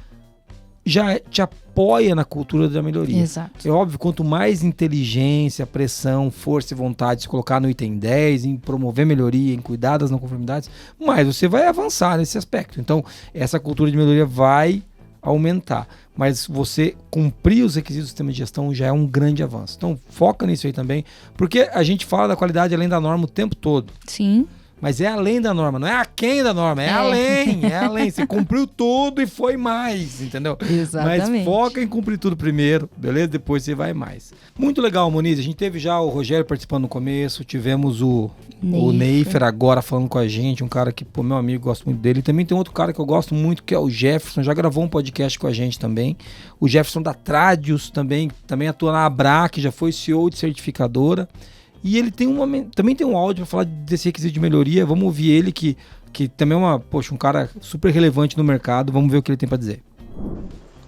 já te apoia na cultura da melhoria. Exato. É óbvio, quanto mais inteligência, pressão, força e vontade se colocar no item 10, em promover melhoria, em cuidar das não conformidades, mais você vai avançar nesse aspecto. Então, essa cultura de melhoria vai aumentar. Mas você cumprir os requisitos do sistema de gestão já é um grande avanço. Então, foca nisso aí também, porque a gente fala da qualidade além da norma o tempo todo. Sim. Mas é além da norma, não é aquém da norma, é além. Você cumpriu tudo e foi mais, entendeu? Exatamente. Mas foca em cumprir tudo primeiro, beleza? Depois você vai mais. Muito legal, Muniz. A gente teve já o Rogério participando no começo, tivemos o Neifer agora falando com a gente, um cara que, pô, meu amigo, gosto muito dele. E também tem outro cara que eu gosto muito, que é o Jefferson, já gravou um podcast com a gente também. O Jefferson da Tradius também atua na Abra, que já foi CEO de certificadora. E ele tem também tem um áudio para falar desse requisito de melhoria. Vamos ouvir ele, que também é um cara super relevante no mercado. Vamos ver o que ele tem para dizer.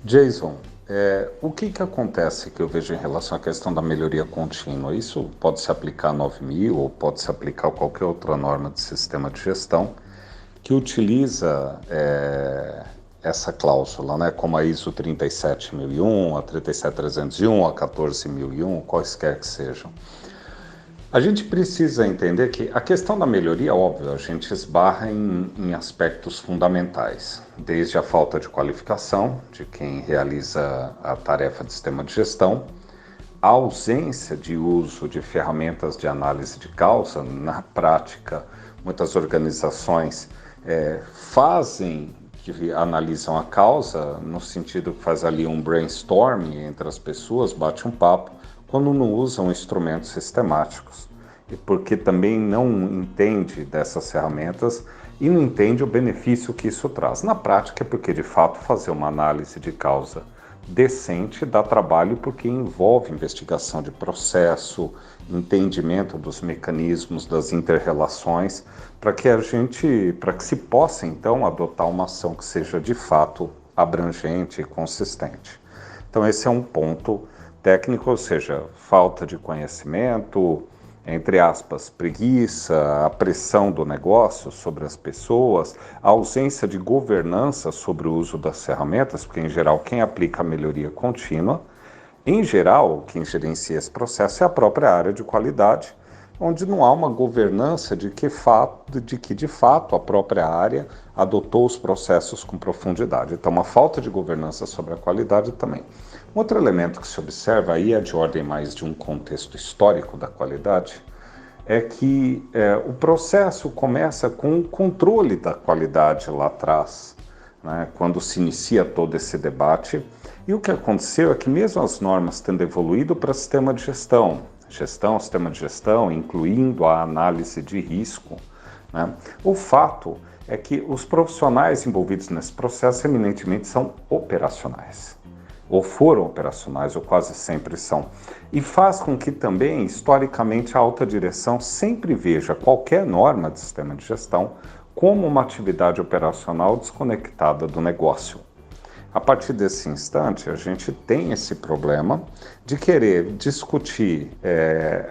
Jason, o que acontece que eu vejo em relação à questão da melhoria contínua? Isso pode se aplicar a 9000 ou pode se aplicar a qualquer outra norma de sistema de gestão que utiliza essa cláusula, né? Como a ISO 37001, a 37301, a 14001, quaisquer que sejam. A gente precisa entender que a questão da melhoria, óbvio, a gente esbarra em aspectos fundamentais, desde a falta de qualificação de quem realiza a tarefa de sistema de gestão, a ausência de uso de ferramentas de análise de causa. Na prática, muitas organizações analisam a causa no sentido que faz ali um brainstorming entre as pessoas, bate um papo, quando não usam instrumentos sistemáticos, e porque também não entende dessas ferramentas e não entende o benefício que isso traz. Na prática é porque, de fato, fazer uma análise de causa decente dá trabalho, porque envolve investigação de processo, entendimento dos mecanismos, das inter-relações, para que se possa, então, adotar uma ação que seja, de fato, abrangente e consistente. Então, esse é um ponto técnico, ou seja, falta de conhecimento, entre aspas, preguiça, a pressão do negócio sobre as pessoas, a ausência de governança sobre o uso das ferramentas, porque, em geral, quem aplica a melhoria contínua, em geral, quem gerencia esse processo é a própria área de qualidade, onde não há uma governança de que, de fato, a própria área adotou os processos com profundidade. Então, uma falta de governança sobre a qualidade também. Um outro elemento que se observa aí é de ordem mais de um contexto histórico da qualidade, é que o processo começa com o controle da qualidade lá atrás, né, quando se inicia todo esse debate. E o que aconteceu é que mesmo as normas tendo evoluído para sistema de gestão, sistema de gestão, incluindo a análise de risco, né, o fato é que os profissionais envolvidos nesse processo eminentemente são operacionais, ou foram operacionais, ou quase sempre são. E faz com que também, historicamente, a alta direção sempre veja qualquer norma de sistema de gestão como uma atividade operacional desconectada do negócio. A partir desse instante, a gente tem esse problema de querer discutir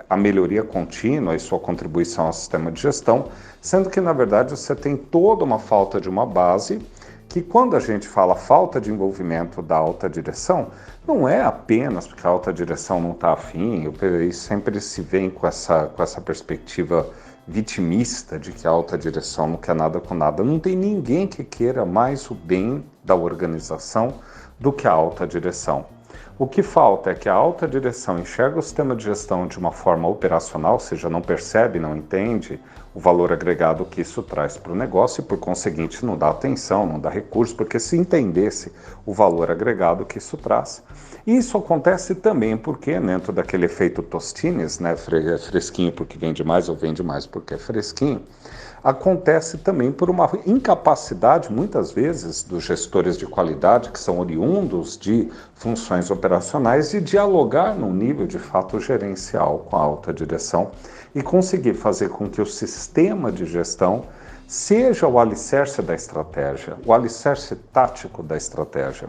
a melhoria contínua e sua contribuição ao sistema de gestão, sendo que, na verdade, você tem toda uma falta de uma base que, quando a gente fala falta de envolvimento da alta direção, não é apenas porque a alta direção não está afim, e sempre se vem com essa perspectiva vitimista de que a alta direção não quer nada com nada. Não tem ninguém que queira mais o bem da organização do que a alta direção. O que falta é que a alta direção enxerga o sistema de gestão de uma forma operacional, ou seja, não percebe, não entende o valor agregado que isso traz para o negócio e, por conseguinte, não dá atenção, não dá recurso, porque se entendesse o valor agregado que isso traz. E isso acontece também porque, dentro daquele efeito Tostines, né, fresquinho porque vende mais ou vende mais porque é fresquinho, acontece também por uma incapacidade, muitas vezes, dos gestores de qualidade, que são oriundos de funções operacionais, de dialogar num nível, de fato, gerencial com a alta direção e conseguir fazer com que o sistema de gestão seja o alicerce da estratégia, o alicerce tático da estratégia.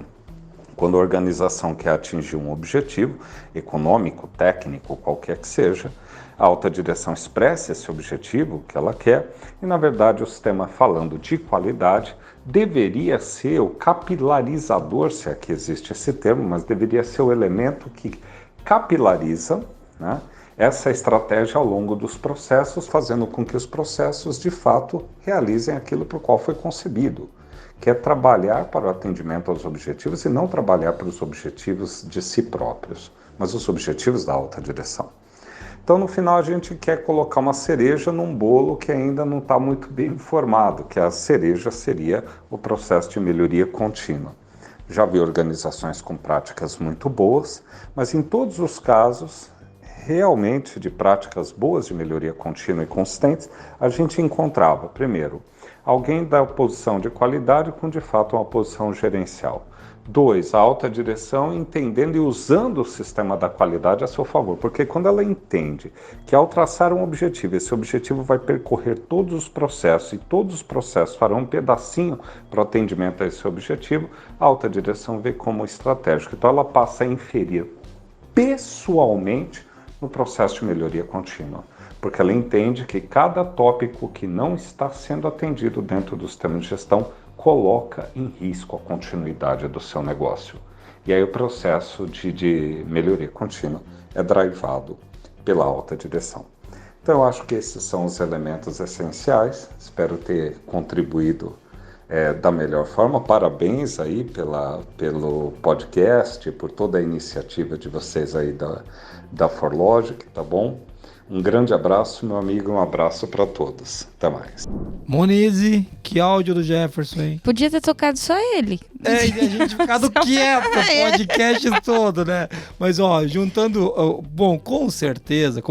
Quando a organização quer atingir um objetivo econômico, técnico, qualquer que seja, a alta direção expressa esse objetivo que ela quer e, na verdade, o sistema, falando de qualidade, deveria ser o capilarizador, se aqui existe esse termo, mas deveria ser o elemento que capilariza, né, essa estratégia ao longo dos processos, fazendo com que os processos, de fato, realizem aquilo para o qual foi concebido, que é trabalhar para o atendimento aos objetivos e não trabalhar para os objetivos de si próprios, mas os objetivos da alta direção. Então, no final, a gente quer colocar uma cereja num bolo que ainda não está muito bem formado, que a cereja seria o processo de melhoria contínua. Já vi organizações com práticas muito boas, mas em todos os casos, realmente de práticas boas de melhoria contínua e consistentes, a gente encontrava, primeiro, alguém da posição de qualidade com, de fato, uma posição gerencial. 2, a alta direção entendendo e usando o sistema da qualidade a seu favor, porque quando ela entende que ao traçar um objetivo, esse objetivo vai percorrer todos os processos e todos os processos farão um pedacinho para o atendimento a esse objetivo, a alta direção vê como estratégico. Então ela passa a inferir pessoalmente no processo de melhoria contínua, porque ela entende que cada tópico que não está sendo atendido dentro do sistema de gestão coloca em risco a continuidade do seu negócio. E aí o processo de melhoria contínua é drivado pela alta direção. Então eu acho que esses são os elementos essenciais, espero ter contribuído da melhor forma. Parabéns aí pelo podcast, por toda a iniciativa de vocês aí da ForLogic, tá bom? Um grande abraço, meu amigo, um abraço para todos. Até mais. Monize, que áudio do Jefferson, hein? Podia ter tocado só ele. E a gente ficado quieto o podcast todo, né? Mas, ó, juntando... Bom, com certeza,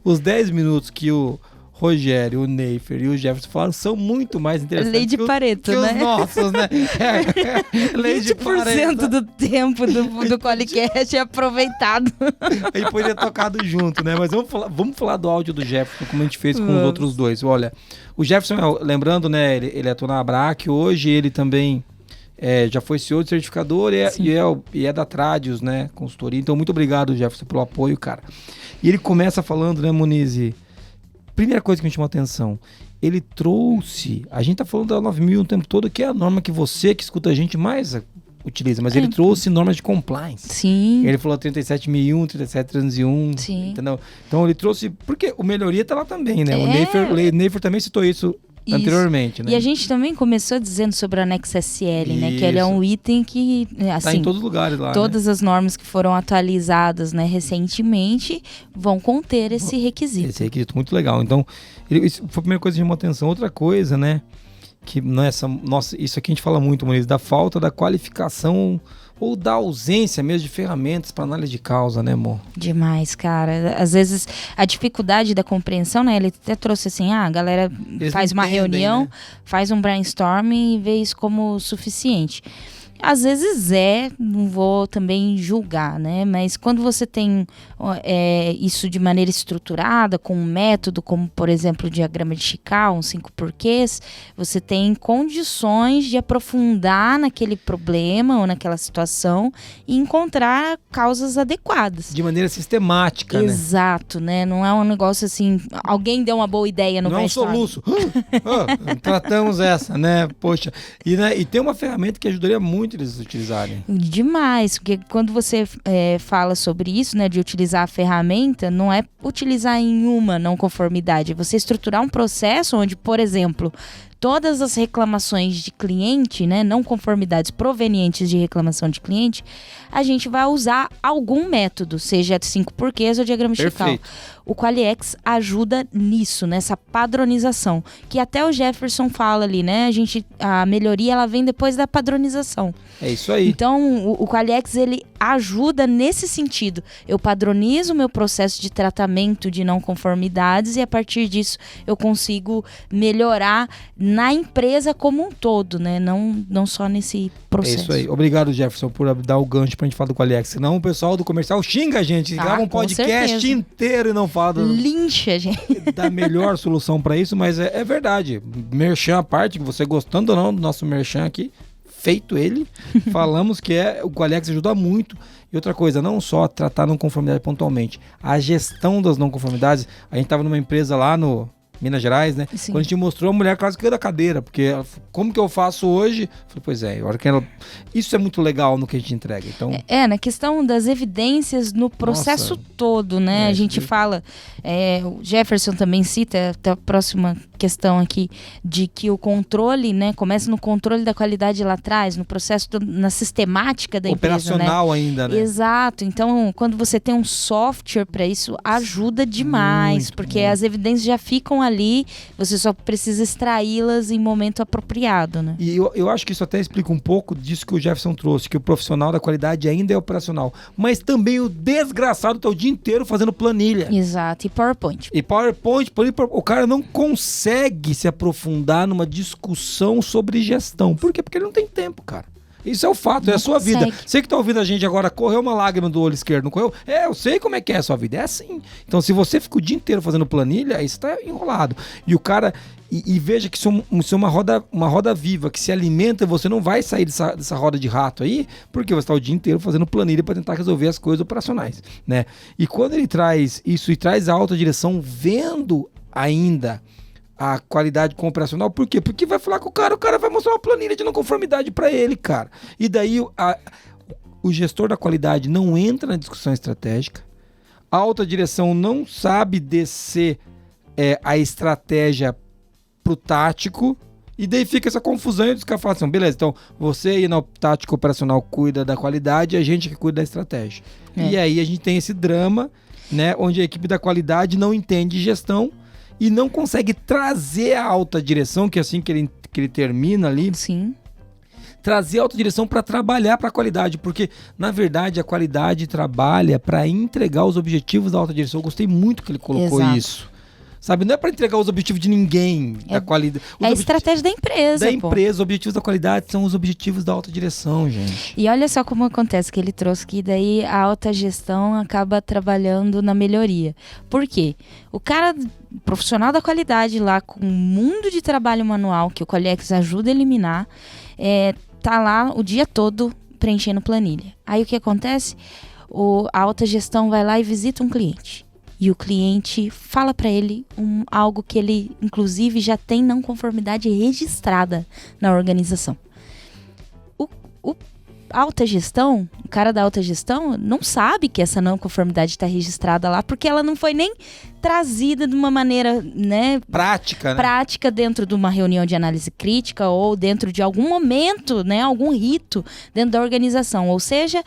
os 10 minutos que o Rogério, o Neifer e o Jefferson falaram são muito mais interessantes Lei de Pareto, que né? os nossos, né? Lei de Pareto. 20% do tempo do Qualicast é aproveitado. A gente poderia ter tocado junto, né? Mas vamos falar do áudio do Jefferson, como a gente fez com os outros dois. Olha, o Jefferson, lembrando, né? Ele atua na Abrac, hoje ele também já foi CEO de certificador e é da Tradius, né? Consultoria. Então, muito obrigado, Jefferson, pelo apoio, cara. E ele começa falando, né, Monize? Primeira coisa que me chamou a atenção, ele trouxe, a gente tá falando da 9000 o tempo todo, que é a norma que você que escuta a gente mais utiliza, mas ele trouxe normas de compliance. Sim. Ele falou 37001, 37301, sim, entendeu? Então ele trouxe, porque o melhoria tá lá também, né? O Neifer também citou isso anteriormente, né? E a gente também começou dizendo sobre o anexo SL, né? Que ele é um item que, assim... Tá em todos os lugares lá, todas, né? As normas que foram atualizadas, né, recentemente vão conter esse requisito. Esse requisito muito legal. Então, isso foi a primeira coisa que chamou a atenção. Outra coisa, né? que nossa, isso aqui a gente fala muito, Moniz, da falta da qualificação ou da ausência mesmo de ferramentas para análise de causa, né, amor? Demais, cara. Às vezes a dificuldade da compreensão, né? Ele até trouxe assim, a galera faz uma reunião, né? Faz um brainstorming e vê isso como suficiente. Às vezes não vou também julgar, né? Mas quando você tem isso de maneira estruturada, com um método, como por exemplo o diagrama de Chicago, 5 porquês, você tem condições de aprofundar naquele problema ou naquela situação e encontrar causas adequadas. De maneira sistemática, Exato, né? Não é um negócio assim, alguém deu uma boa ideia no brainstorm. Não é um soluço. Tratamos essa, né? Poxa. E tem uma ferramenta que ajudaria muito eles utilizarem. Demais, porque quando você fala sobre isso, né, de utilizar a ferramenta, não é utilizar em uma não conformidade, é você estruturar um processo onde, por exemplo, todas as reclamações de cliente, né, não conformidades provenientes de reclamação de cliente, a gente vai usar algum método, seja 5 porquês ou diagrama de Chicago. O QualiX ajuda nisso, nessa padronização, que até o Jefferson fala ali, né? A melhoria ela vem depois da padronização. É isso aí. Então, o QualiX ele ajuda nesse sentido. Eu padronizo o meu processo de tratamento de não conformidades e a partir disso eu consigo melhorar na empresa como um todo, né? Não só nesse processo. É isso aí. Obrigado, Jefferson, por dar o gancho pra gente falar do QualiX. Senão o pessoal do comercial xinga a gente, grava um podcast inteiro e não fala lincha, gente. Da melhor solução pra isso, mas é verdade. Merchan à parte, você gostando ou não do nosso merchan aqui, feito ele, falamos que o QualiX ajuda muito. E outra coisa, não só tratar não conformidade pontualmente, a gestão das não conformidades. A gente tava numa empresa lá no Minas Gerais, né? Sim. Quando a gente mostrou, a mulher quase caiu da cadeira, porque ela falou, como que eu faço hoje? Eu falei, pois é, a hora que isso é muito legal no que a gente entrega. Então... na questão das evidências no processo todo, né? A gente fala, o Jefferson também cita, até a próxima questão aqui, de que o controle, né? Começa no controle da qualidade lá atrás, no processo, na sistemática da empresa, operacional, né? Ainda, né? Exato. Então, quando você tem um software para isso, ajuda demais, muito, porque as evidências já ficam ali, você só precisa extraí-las em momento apropriado, né? E eu acho que isso até explica um pouco disso que o Jefferson trouxe, que o profissional da qualidade ainda é operacional, mas também o desgraçado tá o dia inteiro fazendo planilha. Exato, e PowerPoint. O cara não consegue se aprofundar numa discussão sobre gestão. Por quê? Porque ele não tem tempo, cara. Isso é o fato, é a sua vida. Você que tá ouvindo a gente agora, correu uma lágrima do olho esquerdo, não correu? Eu sei como é que é a sua vida, é assim. Então, se você fica o dia inteiro fazendo planilha, aí você tá enrolado. E o cara... E veja que isso é uma roda viva, que se alimenta, você não vai sair dessa roda de rato aí, porque você está o dia inteiro fazendo planilha para tentar resolver as coisas operacionais, né? E quando ele traz isso e traz a alta direção vendo ainda a qualidade com o operacional, por quê? Porque vai falar com o cara vai mostrar uma planilha de não conformidade para ele, cara. E daí o gestor da qualidade não entra na discussão estratégica, a alta direção não sabe descer a estratégia pro tático, e daí fica essa confusão e os caras falam assim, beleza, então você aí no tático operacional cuida da qualidade e a gente que cuida da estratégia. E aí a gente tem esse drama, né, onde a equipe da qualidade não entende gestão e não consegue trazer a alta direção, que é assim que ele termina ali. Sim. Trazer a alta direção para trabalhar para a qualidade, porque na verdade a qualidade trabalha para entregar os objetivos da alta direção. Eu gostei muito que ele colocou isso. Sabe, não é para entregar os objetivos de ninguém da qualidade. É a estratégia da empresa. Os objetivos da qualidade são os objetivos da alta direção, gente. E olha só como acontece, que ele trouxe que daí a alta gestão acaba trabalhando na melhoria. Por quê? O cara profissional da qualidade lá, com um mundo de trabalho manual que o QualiX ajuda a eliminar, tá lá o dia todo preenchendo planilha. Aí o que acontece? A alta gestão vai lá e visita um cliente. E o cliente fala para ele algo que ele, inclusive, já tem não conformidade registrada na organização. Alta gestão, o cara da alta gestão não sabe que essa não conformidade está registrada lá, porque ela não foi nem trazida de uma maneira, né, prática dentro de uma reunião de análise crítica ou dentro de algum momento, né, algum rito dentro da organização. Ou seja,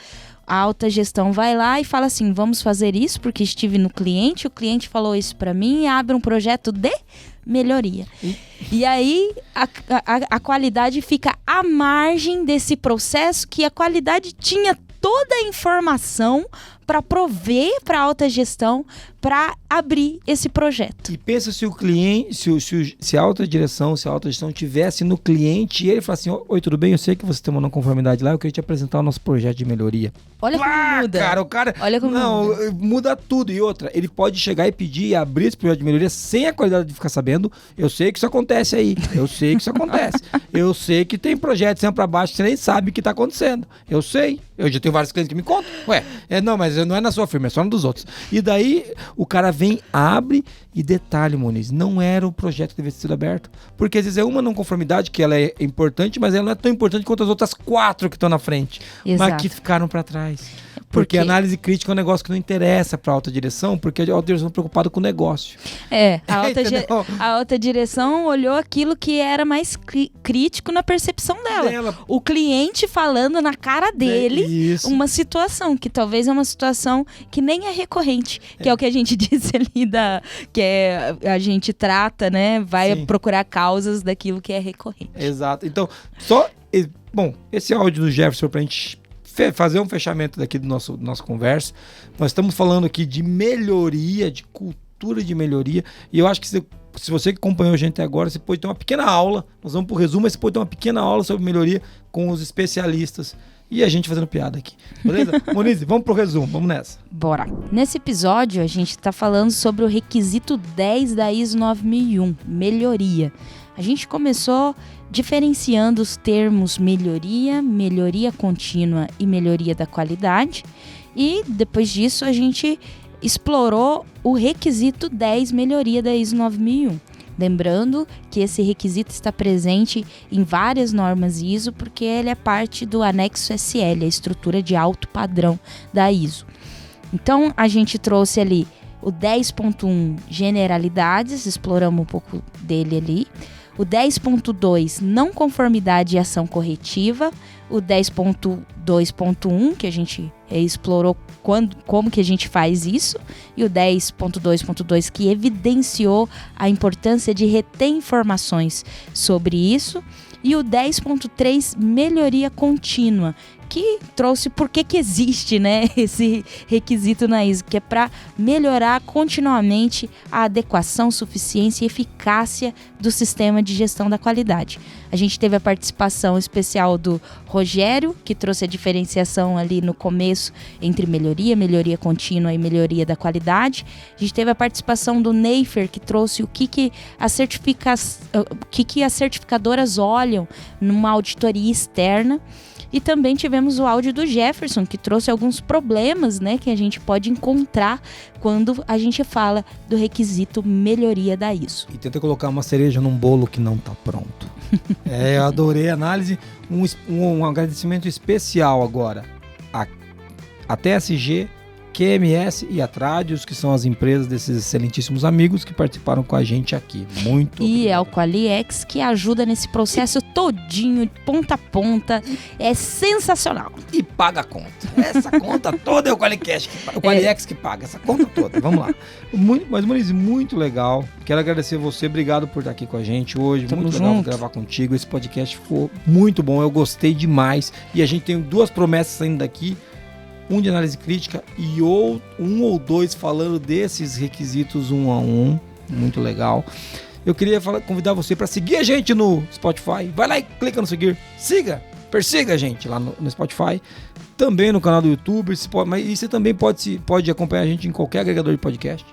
a alta gestão vai lá e fala assim, vamos fazer isso porque estive no cliente, o cliente falou isso para mim e abre um projeto de melhoria. E aí a qualidade fica à margem desse processo, que a qualidade tinha toda a informação para prover para a alta gestão para abrir esse projeto. E pensa se o cliente, se a alta direção, se a alta gestão tivesse no cliente e ele falasse assim, oi, tudo bem? Eu sei que você tem uma não conformidade lá, eu queria te apresentar o nosso projeto de melhoria. Olha como muda. Cara, o cara... Olha como muda tudo. E outra, ele pode chegar e pedir e abrir esse projeto de melhoria sem a qualidade de ficar sabendo. Eu sei que isso acontece aí. Eu sei que isso acontece. Eu sei que tem projetos sempre pra baixo que você nem sabe o que tá acontecendo. Eu sei. Eu já tenho vários clientes que me contam. Não, mas não é na sua firma, é só no dos outros. E daí, o cara vem, abre e detalhe, Moniz, não era o projeto que devia ter sido aberto. Porque às vezes é uma não conformidade que ela é importante, mas ela não é tão importante quanto as outras 4 que estão na frente. Exato. Mas que ficaram pra trás. Porque a análise crítica é um negócio que não interessa para a alta direção, porque a alta direção é preocupada com o negócio. A alta direção olhou aquilo que era mais crítico na percepção dela. O cliente falando na cara dele uma situação, que talvez é uma situação que nem é recorrente, que é o que a gente disse ali, que a gente trata, né? Vai procurar causas daquilo que é recorrente. Exato. Então, esse áudio do Jefferson pra gente fazer um fechamento daqui do nosso conversa. Nós estamos falando aqui de melhoria, de cultura de melhoria, e eu acho que se você que acompanhou a gente até agora, você pode ter uma pequena aula, nós vamos pro resumo, mas você pode ter uma pequena aula sobre melhoria com os especialistas e a gente fazendo piada aqui, beleza? Moniz, vamos pro resumo, vamos nessa. Bora. Nesse episódio, a gente está falando sobre o requisito 10 da ISO 9001, melhoria. A gente começou diferenciando os termos melhoria, melhoria contínua e melhoria da qualidade. E depois disso a gente explorou o requisito 10 melhoria da ISO 9001. Lembrando que esse requisito está presente em várias normas ISO porque ele é parte do anexo SL, a estrutura de alto padrão da ISO. Então a gente trouxe ali o 10.1 generalidades, exploramos um pouco dele ali. O 10.2, não conformidade e ação corretiva. O 10.2.1, que a gente explorou como que a gente faz isso. E o 10.2.2, que evidenciou a importância de reter informações sobre isso. E o 10.3, melhoria contínua, que trouxe por que existe, né, esse requisito na ISO, que é para melhorar continuamente a adequação, suficiência e eficácia do sistema de gestão da qualidade. A gente teve a participação especial do Rogério, que trouxe a diferenciação ali no começo entre melhoria contínua e melhoria da qualidade. A gente teve a participação do Neifer, que trouxe o que as certificadoras olham numa auditoria externa. E também tivemos o áudio do Jefferson, que trouxe alguns problemas, né, que a gente pode encontrar quando a gente fala do requisito melhoria da ISO. E tenta colocar uma cereja num bolo que não está pronto. Eu adorei a análise. Um agradecimento especial agora a TSG, QMS e a Tradius, que são as empresas desses excelentíssimos amigos que participaram com a gente aqui. Muito obrigado. E é o Qualiex, que ajuda nesse processo todinho, de ponta a ponta. É sensacional. E paga a conta. Essa conta toda é o Qualiex que paga. Essa conta toda. Vamos lá. Mas, Moniz, muito legal. Quero agradecer você. Obrigado por estar aqui com a gente hoje. Tamo muito junto. legal gravar contigo. Esse podcast ficou muito bom. Eu gostei demais. E a gente tem 2 promessas saindo daqui. Um de análise crítica e um ou 2 falando desses requisitos 1 a 1. Muito legal. Eu queria convidar você para seguir a gente no Spotify. Vai lá e clica no seguir. Persiga a gente lá no Spotify. Também no canal do YouTube. Mas você também pode acompanhar a gente em qualquer agregador de podcast.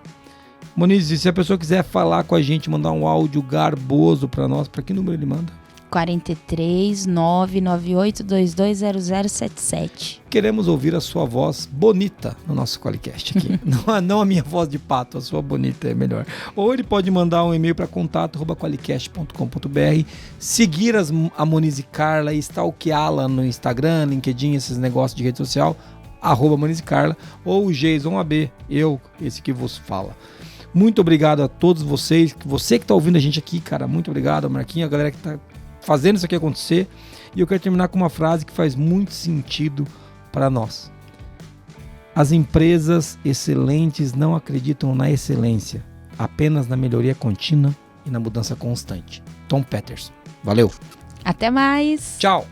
Moniz, se a pessoa quiser falar com a gente, mandar um áudio garboso para nós, para que número ele manda? 43 998 220077. Queremos ouvir a sua voz bonita no nosso Qualicast aqui. não a minha voz de pato, a sua bonita é melhor. Ou ele pode mandar um e-mail para contato@qualicast.com.br, seguir a Moniz e Carla e stalkeá-la no Instagram, LinkedIn, esses negócios de rede social, @Moniz e Carla, ou o Jason AB, esse que vos fala. Muito obrigado a todos vocês. Você que está ouvindo a gente aqui, cara, muito obrigado. Marquinhos, a galera que está fazendo isso aqui acontecer. E eu quero terminar com uma frase que faz muito sentido para nós. As empresas excelentes não acreditam na excelência, apenas na melhoria contínua e na mudança constante. Tom Peters. Valeu. Até mais. Tchau.